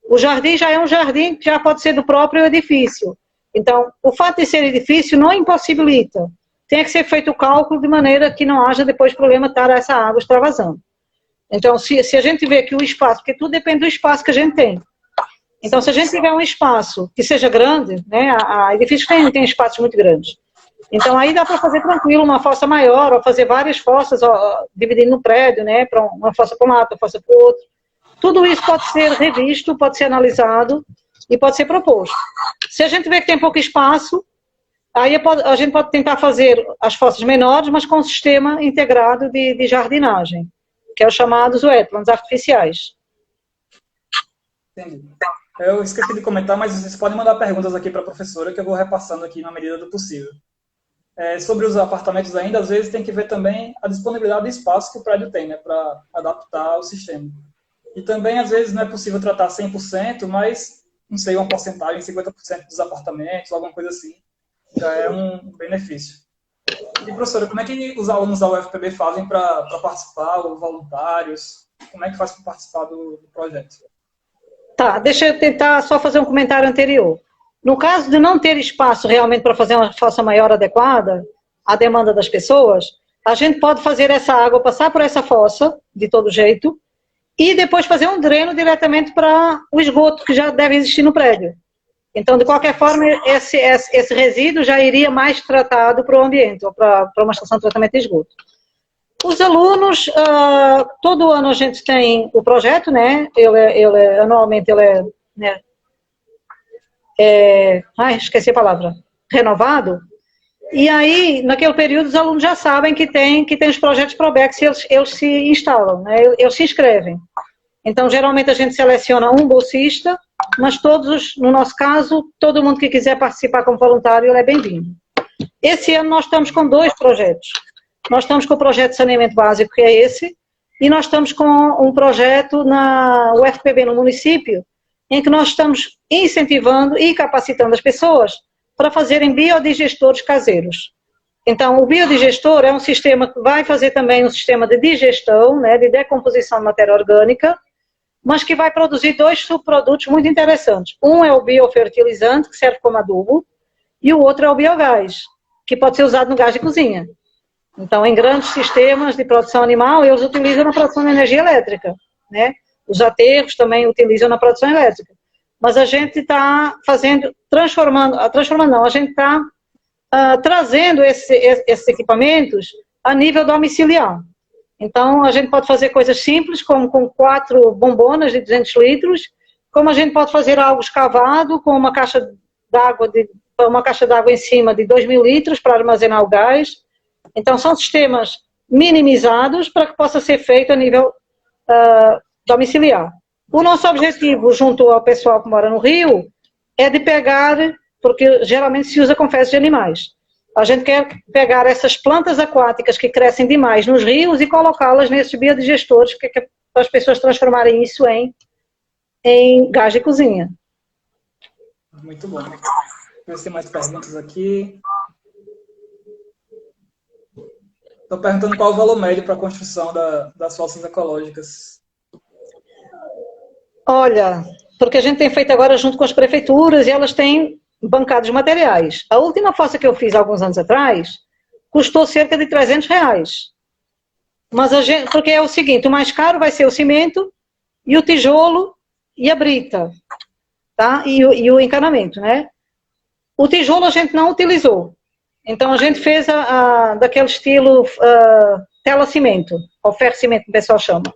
O jardim já é um jardim que já pode ser do próprio edifício. Então, o fato de ser edifício não impossibilita. Tem que ser feito o cálculo de maneira que não haja depois problema de estar essa água extravasando. Então, se a gente vê que o espaço, porque tudo depende do espaço que a gente tem. Então, se a gente tiver um espaço que seja grande, né, a edifícios tem espaços muito grandes. Então, aí dá para fazer tranquilo uma fossa maior, ou fazer várias fossas, dividindo no prédio, né, para uma fossa para um lado, uma fossa para o outro. Tudo isso pode ser revisto, pode ser analisado e pode ser proposto. Se a gente vê que tem pouco espaço, aí a gente pode tentar fazer as fossas menores, mas com um sistema integrado de jardinagem, que é os chamados wetlands artificiais. Entendi. Eu esqueci de comentar, mas vocês podem mandar perguntas aqui para a professora, que eu vou repassando aqui na medida do possível. Sobre os apartamentos ainda, às vezes tem que ver também a disponibilidade de espaço que o prédio tem, né, para adaptar o sistema. E também, às vezes, não é possível tratar 100%, mas, não sei, uma porcentagem, 50% dos apartamentos, alguma coisa assim, já é um benefício. E, professora, como é que os alunos da UFPB fazem para participar, ou voluntários? Como é que faz para participar do projeto? Tá, deixa eu tentar só fazer um comentário anterior. No caso de não ter espaço realmente para fazer uma fossa maior adequada à demanda das pessoas, a gente pode fazer essa água passar por essa fossa, de todo jeito, e depois fazer um dreno diretamente para o esgoto que já deve existir no prédio. Então, de qualquer forma, esse resíduo já iria mais tratado para o ambiente, ou para uma estação de tratamento de esgoto. Os alunos, todo ano a gente tem o projeto, né? Anualmente ele é, né? Esqueci a palavra, renovado. E aí, naquele período, os alunos já sabem que tem os projetos ProBex, eles se instalam, né? Eles se inscrevem. Então, geralmente a gente seleciona um bolsista, mas todos, no nosso caso, todo mundo que quiser participar como voluntário, ele é bem-vindo. Esse ano nós estamos com 2 projetos. Nós estamos com o projeto de saneamento básico, que é esse, e nós estamos com um projeto na UFPB, no município, em que nós estamos incentivando e capacitando as pessoas para fazerem biodigestores caseiros. Então, o biodigestor é um sistema que vai fazer também um sistema de digestão, né, de decomposição de matéria orgânica, mas que vai produzir 2 subprodutos muito interessantes. Um é o biofertilizante, que serve como adubo, e o outro é o biogás, que pode ser usado no gás de cozinha. Então, em grandes sistemas de produção animal, eles utilizam na produção de energia elétrica, né? Os aterros também utilizam na produção elétrica. Mas a gente está fazendo, a gente está trazendo esses equipamentos a nível domiciliar. Então, a gente pode fazer coisas simples, como com 4 bombonas de 200 litros, como a gente pode fazer algo escavado, com uma caixa d'água em cima de 2.000 litros para armazenar o gás. Então, são sistemas minimizados para que possa ser feito a nível domiciliar. O nosso objetivo, junto ao pessoal que mora no Rio, é de pegar, porque geralmente se usa com fezes de animais. A gente quer pegar essas plantas aquáticas que crescem demais nos rios e colocá-las nesses biodigestores, para as pessoas transformarem isso em gás de cozinha. Muito bom. Deixa eu ver se tem mais perguntas aqui. Estou perguntando qual o valor médio para a construção das fossas ecológicas. Olha, porque a gente tem feito agora junto com as prefeituras e elas têm bancado os materiais. A última fossa que eu fiz alguns anos atrás custou cerca de R$300. Mas porque é o seguinte, o mais caro vai ser o cimento e o tijolo e a brita, tá? E o encanamento, né? O tijolo a gente não utilizou. Então a gente fez daquele estilo tela-cimento, ou ferro-cimento, que o pessoal chama.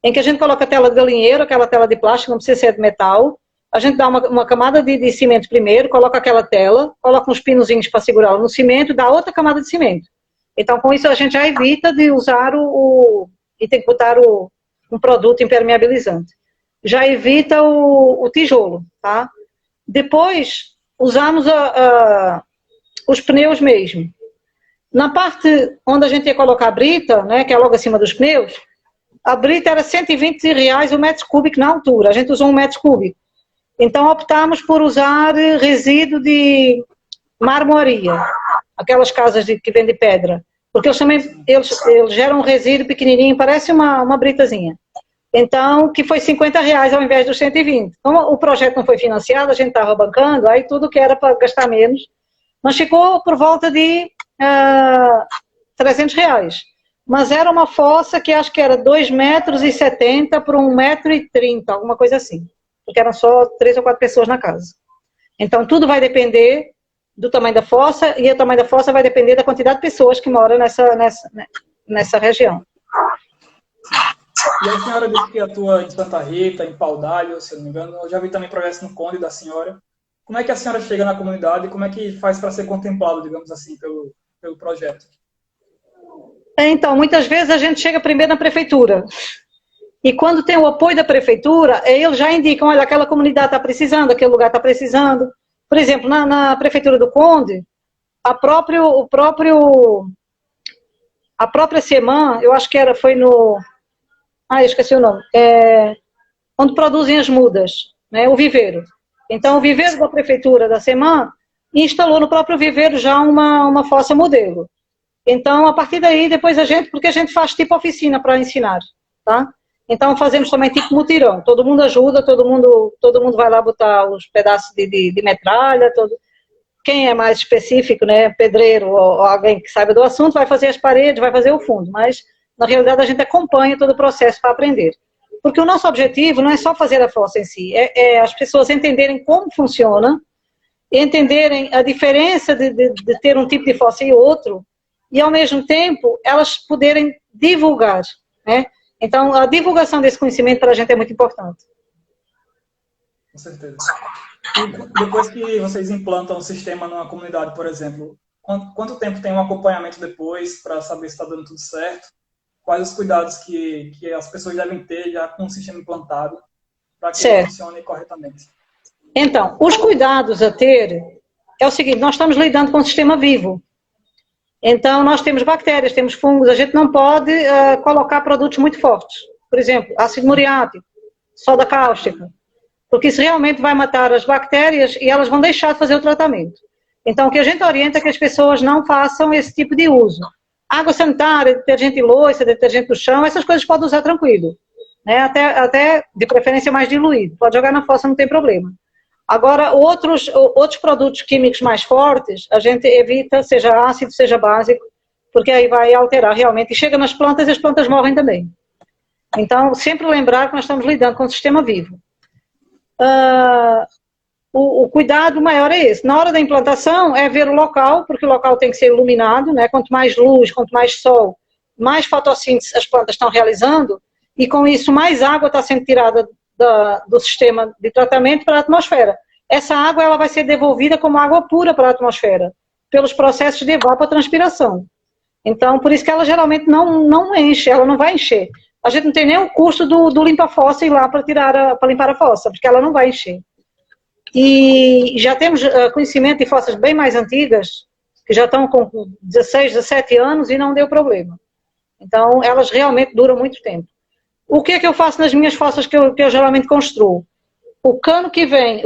Em que a gente coloca tela de galinheiro, aquela tela de plástico, não precisa ser de metal. A gente dá uma camada de cimento primeiro, coloca aquela tela, coloca uns pinozinhos para segurá-la no cimento, dá outra camada de cimento. Então, com isso, a gente já evita de usar e tem que botar um produto impermeabilizante. Já evita o tijolo, tá? Depois, usamos os pneus mesmo. Na parte onde a gente ia colocar a brita, né, que é logo acima dos pneus, a brita era R$120 o metro cúbico na altura. A gente usou 1 metro cúbico. Então, optamos por usar resíduo de marmoraria, aquelas casas que vendem pedra, porque eles geram um resíduo pequenininho, parece uma britazinha. Então, que foi R$50 ao invés dos 120. Como o projeto não foi financiado, a gente estava bancando, aí tudo que era para gastar menos, mas ficou por volta de R$300. Mas era uma fossa que acho que era 2,70 m por 1,30 m, alguma coisa assim. Porque eram só 3 ou 4 pessoas na casa. Então, tudo vai depender do tamanho da fossa, e o tamanho da fossa vai depender da quantidade de pessoas que moram nessa região. E a senhora disse que atua em Santa Rita, em Paudalho, se eu não me engano. Eu já vi também projetos no Conde da senhora. Como é que a senhora chega na comunidade e como é que faz para ser contemplado, digamos assim, pelo projeto? Então, muitas vezes a gente chega primeiro na prefeitura. E quando tem o apoio da prefeitura, eles já indicam, olha, aquela comunidade está precisando, aquele lugar está precisando. Por exemplo, na prefeitura do Conde, a própria Semã, eu acho que foi no... eu esqueci o nome. Onde produzem as mudas, né, o viveiro. Então, o viveiro da prefeitura da Semã instalou no próprio viveiro já uma fossa modelo. Então, a partir daí, depois porque a gente faz tipo oficina para ensinar, tá? Então, fazemos também tipo mutirão. Todo mundo ajuda, todo mundo vai lá botar os pedaços de metralha, quem é mais específico, né, pedreiro ou alguém que saiba do assunto, vai fazer as paredes, vai fazer o fundo, mas, na realidade, a gente acompanha todo o processo para aprender. Porque o nosso objetivo não é só fazer a fossa em si, é as pessoas entenderem como funciona, entenderem a diferença de ter um tipo de fossa e outro, e, ao mesmo tempo, elas poderem divulgar, né? Então, a divulgação desse conhecimento para a gente é muito importante. Com certeza. E depois que vocês implantam o sistema numa comunidade, por exemplo, quanto tempo tem um acompanhamento depois para saber se está dando tudo certo? quais os cuidados que as pessoas devem ter já com o sistema implantado para que Certo. ele funcione corretamente. Então, os cuidados a ter é o seguinte, nós estamos lidando com um sistema vivo. Então, nós temos bactérias, temos fungos, a gente não pode colocar produtos muito fortes. Por exemplo, ácido muriático, soda cáustica, porque isso realmente vai matar as bactérias e elas vão deixar de fazer o tratamento. Então, o que a gente orienta é que as pessoas não façam esse tipo de uso. Água sanitária, detergente de louça, detergente do chão, essas coisas pode usar tranquilo, né? Até de preferência mais diluído, pode jogar na fossa, não tem problema. Agora, outros produtos químicos mais fortes, a gente evita, seja ácido, seja básico, porque aí vai alterar realmente, e chega nas plantas e as plantas morrem também. Então, sempre lembrar que nós estamos lidando com o sistema vivo. O cuidado maior é esse. Na hora da implantação, é ver o local, porque o local tem que ser iluminado, né? Quanto mais luz, quanto mais sol, mais fotossíntese as plantas estão realizando, e com isso mais água está sendo tirada do sistema de tratamento para a atmosfera. Essa água ela vai ser devolvida como água pura para a atmosfera, pelos processos de evapotranspiração. Então, por isso que ela geralmente não enche, ela não vai encher. A gente não tem nem o custo do limpa-fossa ir lá para limpar a fossa, porque ela não vai encher. E já temos conhecimento de fossas bem mais antigas, que já estão com 16, 17 anos e não deu problema. Então, elas realmente duram muito tempo. O que é que eu faço nas minhas fossas que eu geralmente construo? O cano que vem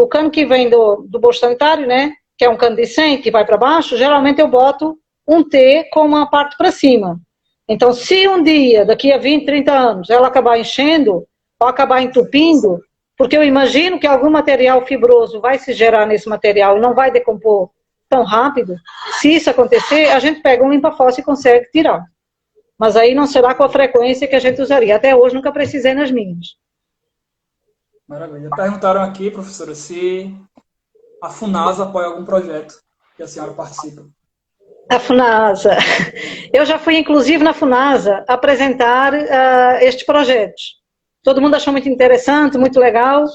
do bolso sanitário, né, que é um cano de 100 que vai para baixo, geralmente eu boto um T com uma parte para cima. Então, se um dia, daqui a 20, 30 anos, ela acabar enchendo, ou acabar entupindo, porque eu imagino que algum material fibroso vai se gerar nesse material e não vai decompor tão rápido, se isso acontecer, a gente pega um limpa-fossa e consegue tirar. Mas aí não será com a frequência que a gente usaria. Até hoje nunca precisei nas minhas. Maravilha. Perguntaram aqui, professora, se a FUNASA apoia algum projeto que a senhora participa. A FUNASA. Eu já fui, inclusive, na FUNASA apresentar estes projetos. Todo mundo achou muito interessante, muito legal,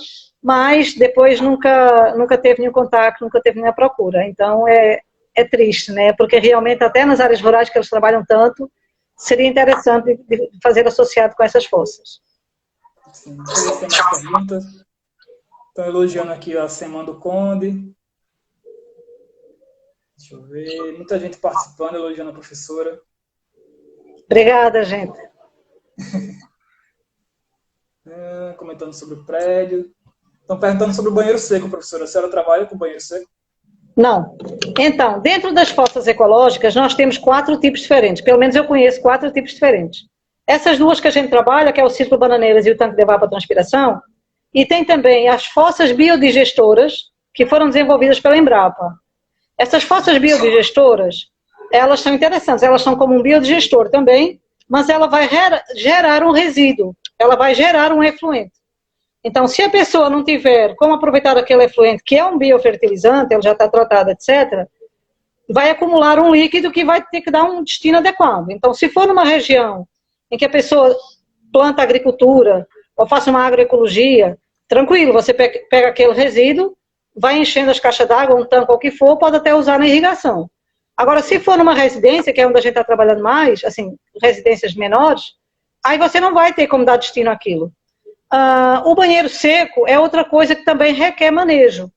mas depois nunca teve nenhum contato, nunca teve nenhuma procura. Então é triste, né? Porque realmente até nas áreas rurais que eles trabalham tanto, seria interessante de fazer associado com essas forças. Sim, deixa eu ver se tem mais perguntas. Estão elogiando aqui a Semana do Conde. Deixa eu ver. Muita gente participando, elogiando a professora. Obrigada, gente. Comentando sobre o prédio. Estão perguntando sobre o banheiro seco, professora. A senhora trabalha com banheiro seco? Não. Então, dentro das fossas ecológicas, nós temos 4 tipos diferentes. Pelo menos eu conheço 4 tipos diferentes. Essas duas que a gente trabalha, que é o Círculo Bananeiras e o tanque de evapotranspiração, e tem também as fossas biodigestoras, que foram desenvolvidas pela Embrapa. Essas fossas biodigestoras, elas são interessantes, elas são como um biodigestor também, mas ela vai gerar um resíduo, ela vai gerar um efluente. Então, se a pessoa não tiver como aproveitar aquele efluente, que é um biofertilizante, ele já está tratado, etc., vai acumular um líquido que vai ter que dar um destino adequado. Então, se for numa região em que a pessoa planta agricultura, ou faça uma agroecologia, tranquilo, você pega aquele resíduo, vai enchendo as caixas d'água, um tanque ou o que for, pode até usar na irrigação. Agora, se for numa residência, que é onde a gente está trabalhando mais, assim, residências menores, aí você não vai ter como dar destino àquilo. O banheiro seco é outra coisa que também requer manejo.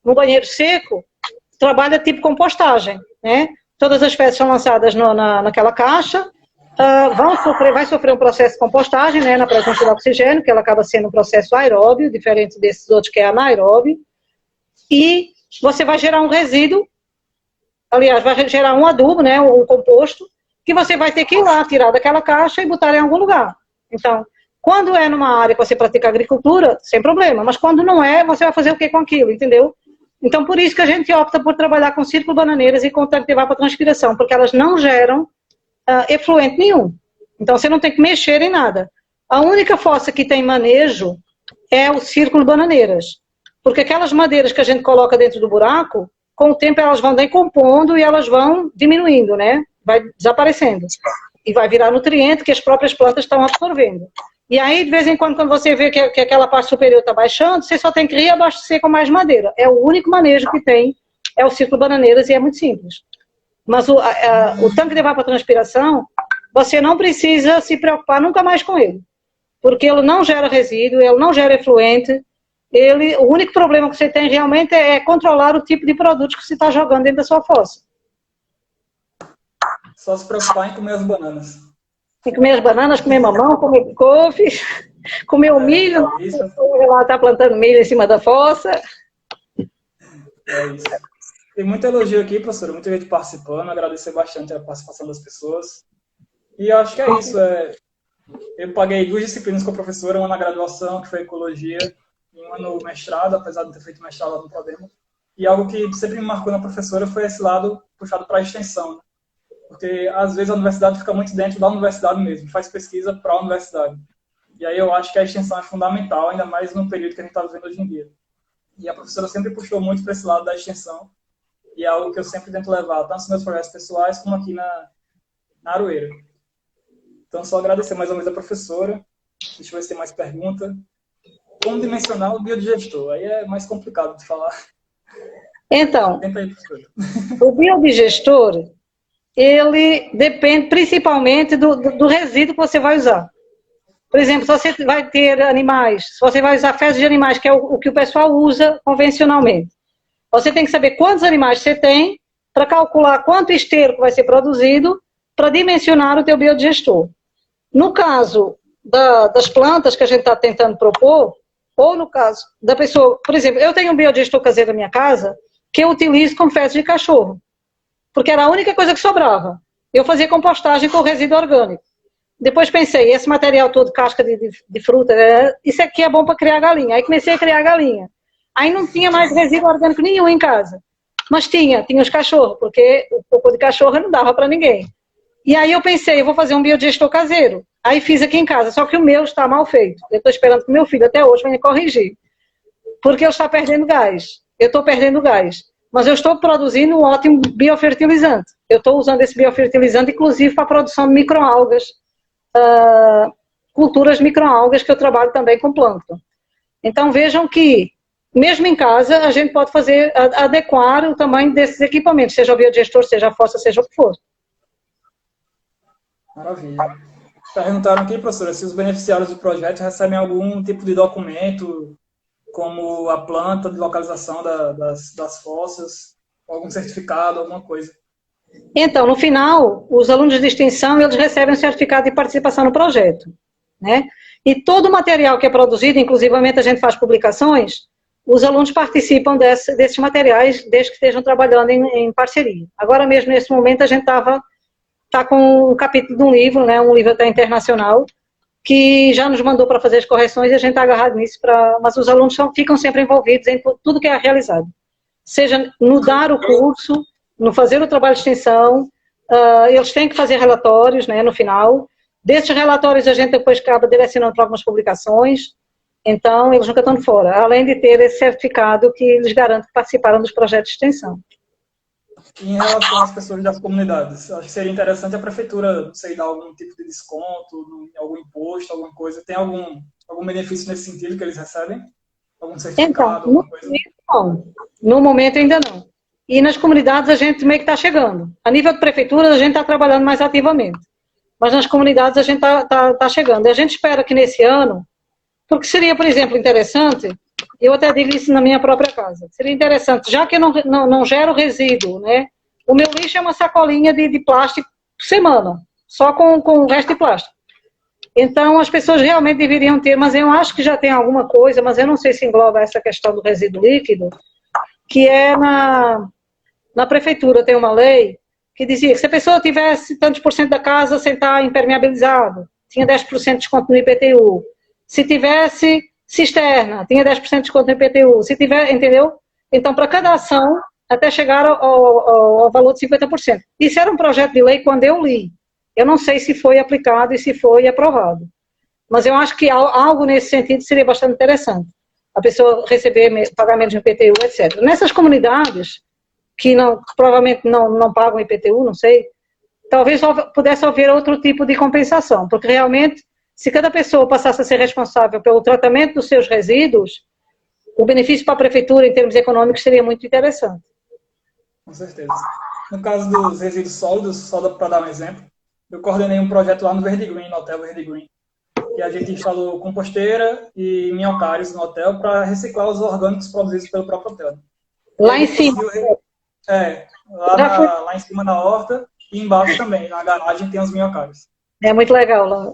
No banheiro seco, trabalha tipo compostagem, né? Todas as fezes são lançadas naquela caixa, vai sofrer um processo de compostagem, né, na presença de oxigênio, que ela acaba sendo um processo aeróbio, diferente desses outros que é anaeróbio, e você vai gerar um resíduo, aliás, vai gerar um adubo, né, um composto, que você vai ter que ir lá, tirar daquela caixa e botar em algum lugar. Então, quando é numa área que você pratica agricultura, sem problema, mas quando não é, você vai fazer o que com aquilo, entendeu? Então, por isso que a gente opta por trabalhar com círculo bananeiras e com tanque de evapotranspiração, porque elas não geram efluente nenhum. Então, você não tem que mexer em nada. A única fossa que tem manejo é o círculo bananeiras, porque aquelas madeiras que a gente coloca dentro do buraco, com o tempo elas vão decompondo e elas vão diminuindo, né? Vai desaparecendo. E vai virar nutriente que as próprias plantas estão absorvendo. E aí, de vez em quando você vê que aquela parte superior está baixando, você só tem que reabastecer com mais madeira. É o único manejo que tem, é o círculo bananeiras, e é muito simples. Mas o tanque de evapotranspiração, você não precisa se preocupar nunca mais com ele, porque ele não gera resíduo, ele não gera efluente, o único problema que você tem realmente é controlar o tipo de produtos que você está jogando dentro da sua fossa. Só se preocupar em comer as bananas. Tem que comer as bananas, comer mamão, comer couve, comer o milho, ela está plantando milho em cima da fossa. É isso. Tem muito elogio aqui, professora, muita gente participando, agradecer bastante a participação das pessoas. E eu acho que é isso. Eu paguei 2 disciplinas com a professora, uma na graduação, que foi Ecologia, e uma no mestrado, apesar de ter feito mestrado lá no Podemos. E algo que sempre me marcou na professora foi esse lado puxado para a extensão, né? Porque, às vezes, a universidade fica muito dentro da universidade mesmo, faz pesquisa para a universidade. E aí eu acho que a extensão é fundamental, ainda mais no período que a gente está vivendo hoje em dia. E a professora sempre puxou muito para esse lado da extensão, e é algo que eu sempre tento levar, tanto nos meus projetos pessoais, como aqui na Aroeira. Então, só agradecer mais uma vez a professora. Deixa eu ver se tem mais pergunta. Como dimensionar o biodigestor? Aí é mais complicado de falar. Então, Tenta aí, professora. O biodigestor, ele depende principalmente do resíduo que você vai usar. Por exemplo, se você vai ter animais, se você vai usar fezes de animais, que é o que o pessoal usa convencionalmente, você tem que saber quantos animais você tem para calcular quanto esterco vai ser produzido para dimensionar o teu biodigestor. No caso das plantas que a gente está tentando propor, ou no caso da pessoa, por exemplo, eu tenho um biodigestor caseiro na minha casa que eu utilizo com fezes de cachorro, porque era a única coisa que sobrava. Eu fazia compostagem com resíduo orgânico. Depois pensei, esse material todo, casca de fruta, isso aqui é bom para criar galinha. Aí comecei a criar galinha. Aí não tinha mais resíduo orgânico nenhum em casa. Mas tinha os cachorros, porque o cocô de cachorro não dava para ninguém. E aí eu pensei, eu vou fazer um biodigestor caseiro. Aí fiz aqui em casa, só que o meu está mal feito. Eu estou esperando que o meu filho até hoje venha corrigir. Porque ele está perdendo gás. Eu estou perdendo gás. Mas eu estou produzindo um ótimo biofertilizante. Eu estou usando esse biofertilizante, inclusive, para a produção de microalgas, culturas microalgas, que eu trabalho também com plâncton. Então, vejam que, mesmo em casa, a gente pode fazer, adequar o tamanho desses equipamentos, seja o biodigestor, seja a fossa, seja o que for. Maravilha. Perguntaram aqui, professora, se os beneficiários do projeto recebem algum tipo de documento, como a planta de localização das fossas, algum certificado, alguma coisa. Então, no final, os alunos de extensão, eles recebem um certificado de participação no projeto, né? E todo o material que é produzido, inclusivamente a gente faz publicações, os alunos participam desses materiais, desde que estejam trabalhando em parceria. Agora mesmo, nesse momento, a gente está com um capítulo de um livro, né, um livro até internacional, que já nos mandou para fazer as correções e a gente está agarrado nisso, mas os alunos ficam sempre envolvidos em tudo que é realizado. Seja no dar o curso, no fazer o trabalho de extensão, eles têm que fazer relatórios, né, no final. Desses relatórios a gente depois acaba direcionando para algumas publicações, então eles nunca estão de fora, além de ter esse certificado que lhes garante que participaram dos projetos de extensão. Em relação às pessoas das comunidades, acho que seria interessante a prefeitura, não sei, dar algum tipo de desconto, algum imposto, alguma coisa. Tem algum benefício nesse sentido que eles recebem? Algum certificado, Então, alguma coisa? não. No momento ainda não. E nas comunidades a gente meio que está chegando. A nível de prefeitura a gente está trabalhando mais ativamente. Mas nas comunidades a gente está chegando. E a gente espera que nesse ano, porque seria, por exemplo, interessante, eu até digo isso na minha própria casa, seria interessante, já que eu não gero resíduo, né? O meu lixo é uma sacolinha de plástico por semana, só com o resto de plástico. Então, as pessoas realmente deveriam ter, mas eu acho que já tem alguma coisa, mas eu não sei se engloba essa questão do resíduo líquido, que é na prefeitura tem uma lei que dizia que se a pessoa tivesse tantos por cento da casa sem estar impermeabilizado, tinha 10% de desconto no IPTU. Se tivesse cisterna, tinha 10% de desconto no IPTU. Se tiver, entendeu? Então, para cada ação, até chegar ao valor de 50%. Isso era um projeto de lei quando eu li. Eu não sei se foi aplicado e se foi aprovado. Mas eu acho que algo nesse sentido seria bastante interessante. A pessoa receber pagamento de IPTU, etc. Nessas comunidades, que provavelmente não pagam IPTU, não sei, talvez pudesse haver outro tipo de compensação, porque realmente, se cada pessoa passasse a ser responsável pelo tratamento dos seus resíduos, o benefício para a prefeitura, em termos econômicos, seria muito interessante. Com certeza. No caso dos resíduos sólidos, só para dar um exemplo, eu coordenei um projeto lá no Verde Green, no Hotel Verde Green, que a gente instalou composteira e minhocários no hotel para reciclar os orgânicos produzidos pelo próprio hotel. Lá em cima. Lá em cima na horta e embaixo também, na garagem tem os minhocários. É muito legal lá.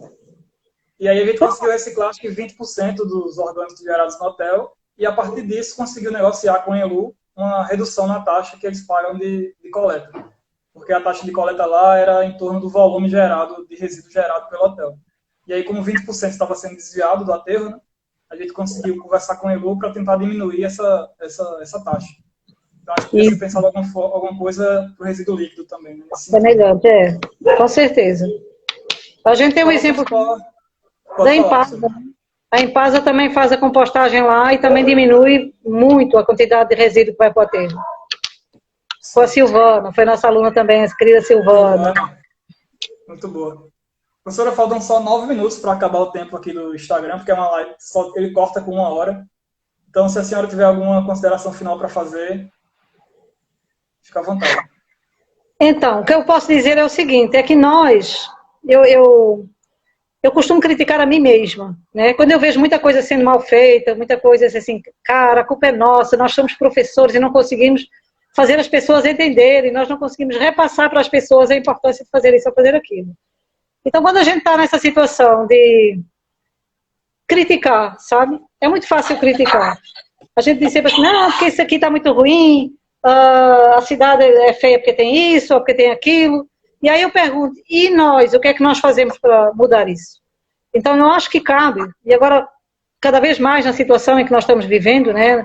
E aí a gente conseguiu reciclar acho que 20% dos orgânicos gerados no hotel e a partir disso conseguiu negociar com o Elu uma redução na taxa que eles pagam de coleta. Porque a taxa de coleta lá era em torno do volume gerado, de resíduo gerado pelo hotel. E aí, como 20% estava sendo desviado do aterro, né, a gente conseguiu conversar com o Elu para tentar diminuir essa taxa. Então, acho que podia ser pensado alguma coisa para o resíduo líquido também. Né, semelhante, com certeza. A gente tem um exemplo da Impasa. A Impasa também faz a compostagem lá e também diminui muito a quantidade de resíduo que vai para o aterro. Com a Silvana, foi nossa aluna também, a querida Silvana. Muito boa. Professora, faltam só 9 minutos para acabar o tempo aqui do Instagram, porque é uma live, ele corta com 1 hora. Então, se a senhora tiver alguma consideração final para fazer, fica à vontade. Então, o que eu posso dizer é o seguinte, é que eu costumo criticar a mim mesma, né? Quando eu vejo muita coisa sendo mal feita, muita coisa assim, cara, a culpa é nossa, nós somos professores e não conseguimos fazer as pessoas entenderem, nós não conseguimos repassar para as pessoas a importância de fazer isso ou fazer aquilo. Então, quando a gente está nessa situação de criticar, sabe? É muito fácil criticar. A gente diz sempre assim, não, porque isso aqui está muito ruim, a cidade é feia porque tem isso, ou porque tem aquilo. E aí eu pergunto, e nós, o que é que nós fazemos para mudar isso? Então, eu acho que cabe, e agora, cada vez mais na situação em que nós estamos vivendo, né,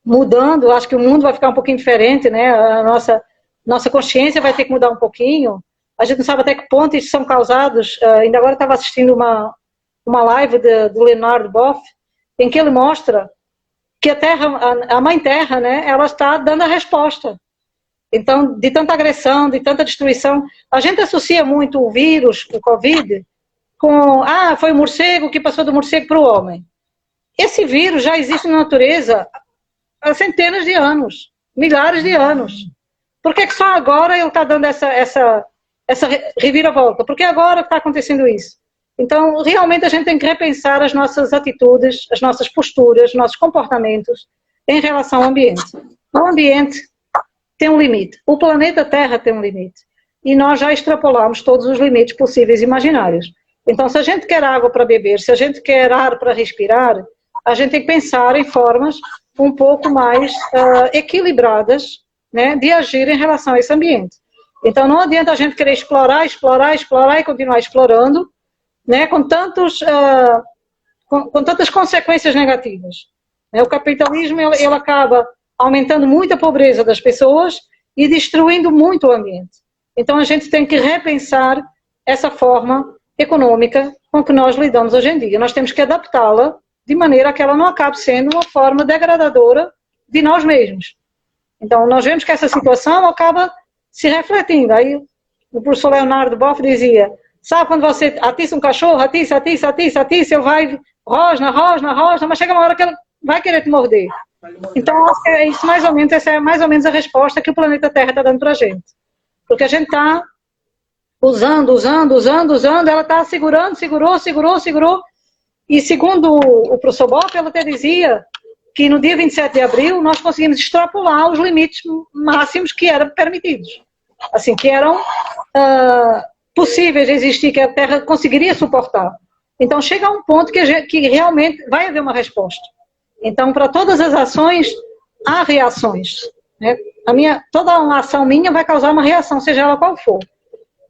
mudando, acho que o mundo vai ficar um pouquinho diferente, né, a nossa consciência vai ter que mudar um pouquinho, a gente não sabe até que ponto isso são causados, ainda agora eu estava assistindo uma live do Leonardo Boff, em que ele mostra que a Terra, a Mãe Terra, né, ela está dando a resposta. Então, de tanta agressão, de tanta destruição, a gente associa muito o vírus, o Covid, com, foi o morcego que passou do morcego para o homem. Esse vírus já existe na natureza há centenas de anos, milhares de anos. Por que só agora ele está dando essa reviravolta? Por que agora está acontecendo isso? Então, realmente a gente tem que repensar as nossas atitudes, as nossas posturas, os nossos comportamentos em relação ao ambiente. O ambiente tem um limite. O planeta Terra tem um limite. E nós já extrapolamos todos os limites possíveis e imaginários. Então, se a gente quer água para beber, se a gente quer ar para respirar, a gente tem que pensar em formas um pouco mais equilibradas, né, de agir em relação a esse ambiente. Então, não adianta a gente querer explorar e continuar explorando, né, com tantas consequências negativas. O capitalismo ele acaba aumentando muito a pobreza das pessoas e destruindo muito o ambiente. Então, a gente tem que repensar essa forma econômica com que nós lidamos hoje em dia. Nós temos que adaptá-la de maneira que ela não acabe sendo uma forma degradadora de nós mesmos. Então, nós vemos que essa situação acaba se refletindo. Aí, o professor Leonardo Boff dizia, sabe quando você atiça um cachorro, atiça, ele vai, rosna, mas chega uma hora que ele vai querer te morder. Então, é isso mais ou menos, essa é mais ou menos a resposta que o planeta Terra está dando para a gente. Porque a gente está usando, ela está segurou, e segundo o professor Boff, ela até dizia que no dia 27 de abril nós conseguimos extrapolar os limites máximos que eram permitidos. Assim, que eram possíveis de existir, que a Terra conseguiria suportar. Então, chega a um ponto que realmente vai haver uma resposta. Então, para todas as ações, há reações. Né? Toda uma ação minha vai causar uma reação, seja ela qual for.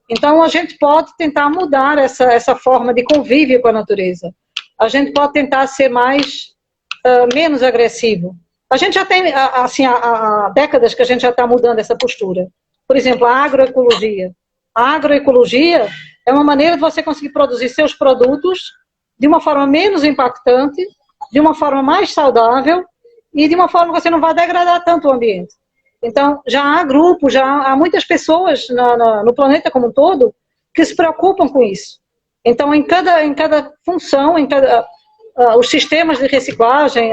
Então, a gente pode tentar mudar essa forma de convívio com a natureza. A gente pode tentar ser menos agressivo. A gente já tem, assim, há décadas que a gente já está mudando essa postura. Por exemplo, a agroecologia. A agroecologia é uma maneira de você conseguir produzir seus produtos de uma forma menos impactante, de uma forma mais saudável e de uma forma que você não vai degradar tanto o ambiente. Então, já há grupos, já há muitas pessoas no planeta como um todo que se preocupam com isso. Então, em cada função, os sistemas de reciclagem,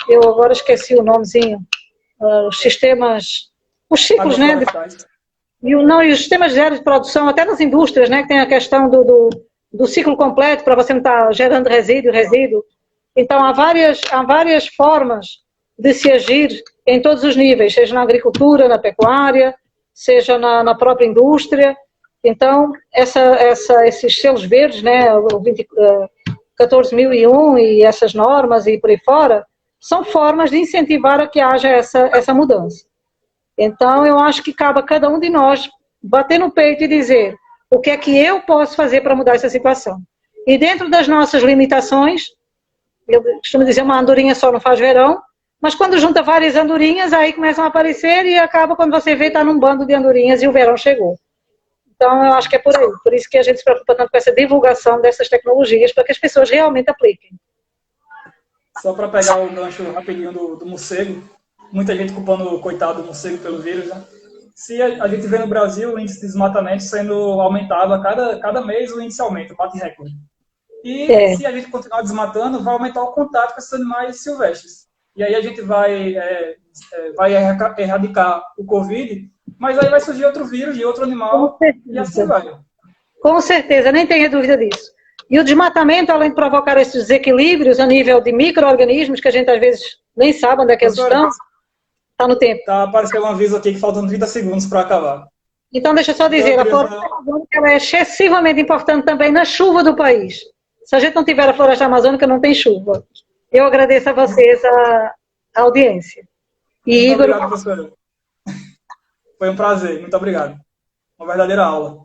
eu agora esqueci o nomezinho, os ciclos, né? E os sistemas zero de produção, até nas indústrias, né, que tem a questão do ciclo completo, para você não estar gerando resíduo. Então, há várias formas de se agir em todos os níveis, seja na agricultura, na pecuária, seja na própria indústria. Então, esses selos verdes, né, o 14.001 e essas normas e por aí fora, são formas de incentivar a que haja essa mudança. Então, eu acho que cabe a cada um de nós bater no peito e dizer o que é que eu posso fazer para mudar essa situação. E dentro das nossas limitações, eu costumo dizer, uma andorinha só não faz verão, mas quando junta várias andorinhas, aí começam a aparecer e acaba, quando você vê, está num bando de andorinhas e o verão chegou. Então, eu acho que é por aí. Por isso que a gente se preocupa tanto com essa divulgação dessas tecnologias, para que as pessoas realmente apliquem. Só para pegar o gancho rapidinho do morcego, muita gente culpando o coitado do morcego pelo vírus, né? Se a gente vê no Brasil o índice de desmatamento sendo aumentado a cada mês, o índice aumenta, bate recorde. E se a gente continuar desmatando, vai aumentar o contato com esses animais silvestres. E aí a gente vai erradicar o Covid, mas aí vai surgir outro vírus de outro animal e assim vai. Com certeza, nem tenha dúvida disso. E o desmatamento, além de provocar esses desequilíbrios a nível de micro-organismos, que a gente às vezes nem sabe onde é que eles estão, está no tempo. Tá aparecendo um aviso aqui que faltam 30 segundos para acabar. Então, deixa eu só dizer, a floresta amazônica é excessivamente importante também na chuva do país. Se a gente não tiver a floresta amazônica, não tem chuva. Eu agradeço a vocês a audiência. E muito obrigado, professora. Foi um prazer, muito obrigado. Uma verdadeira aula.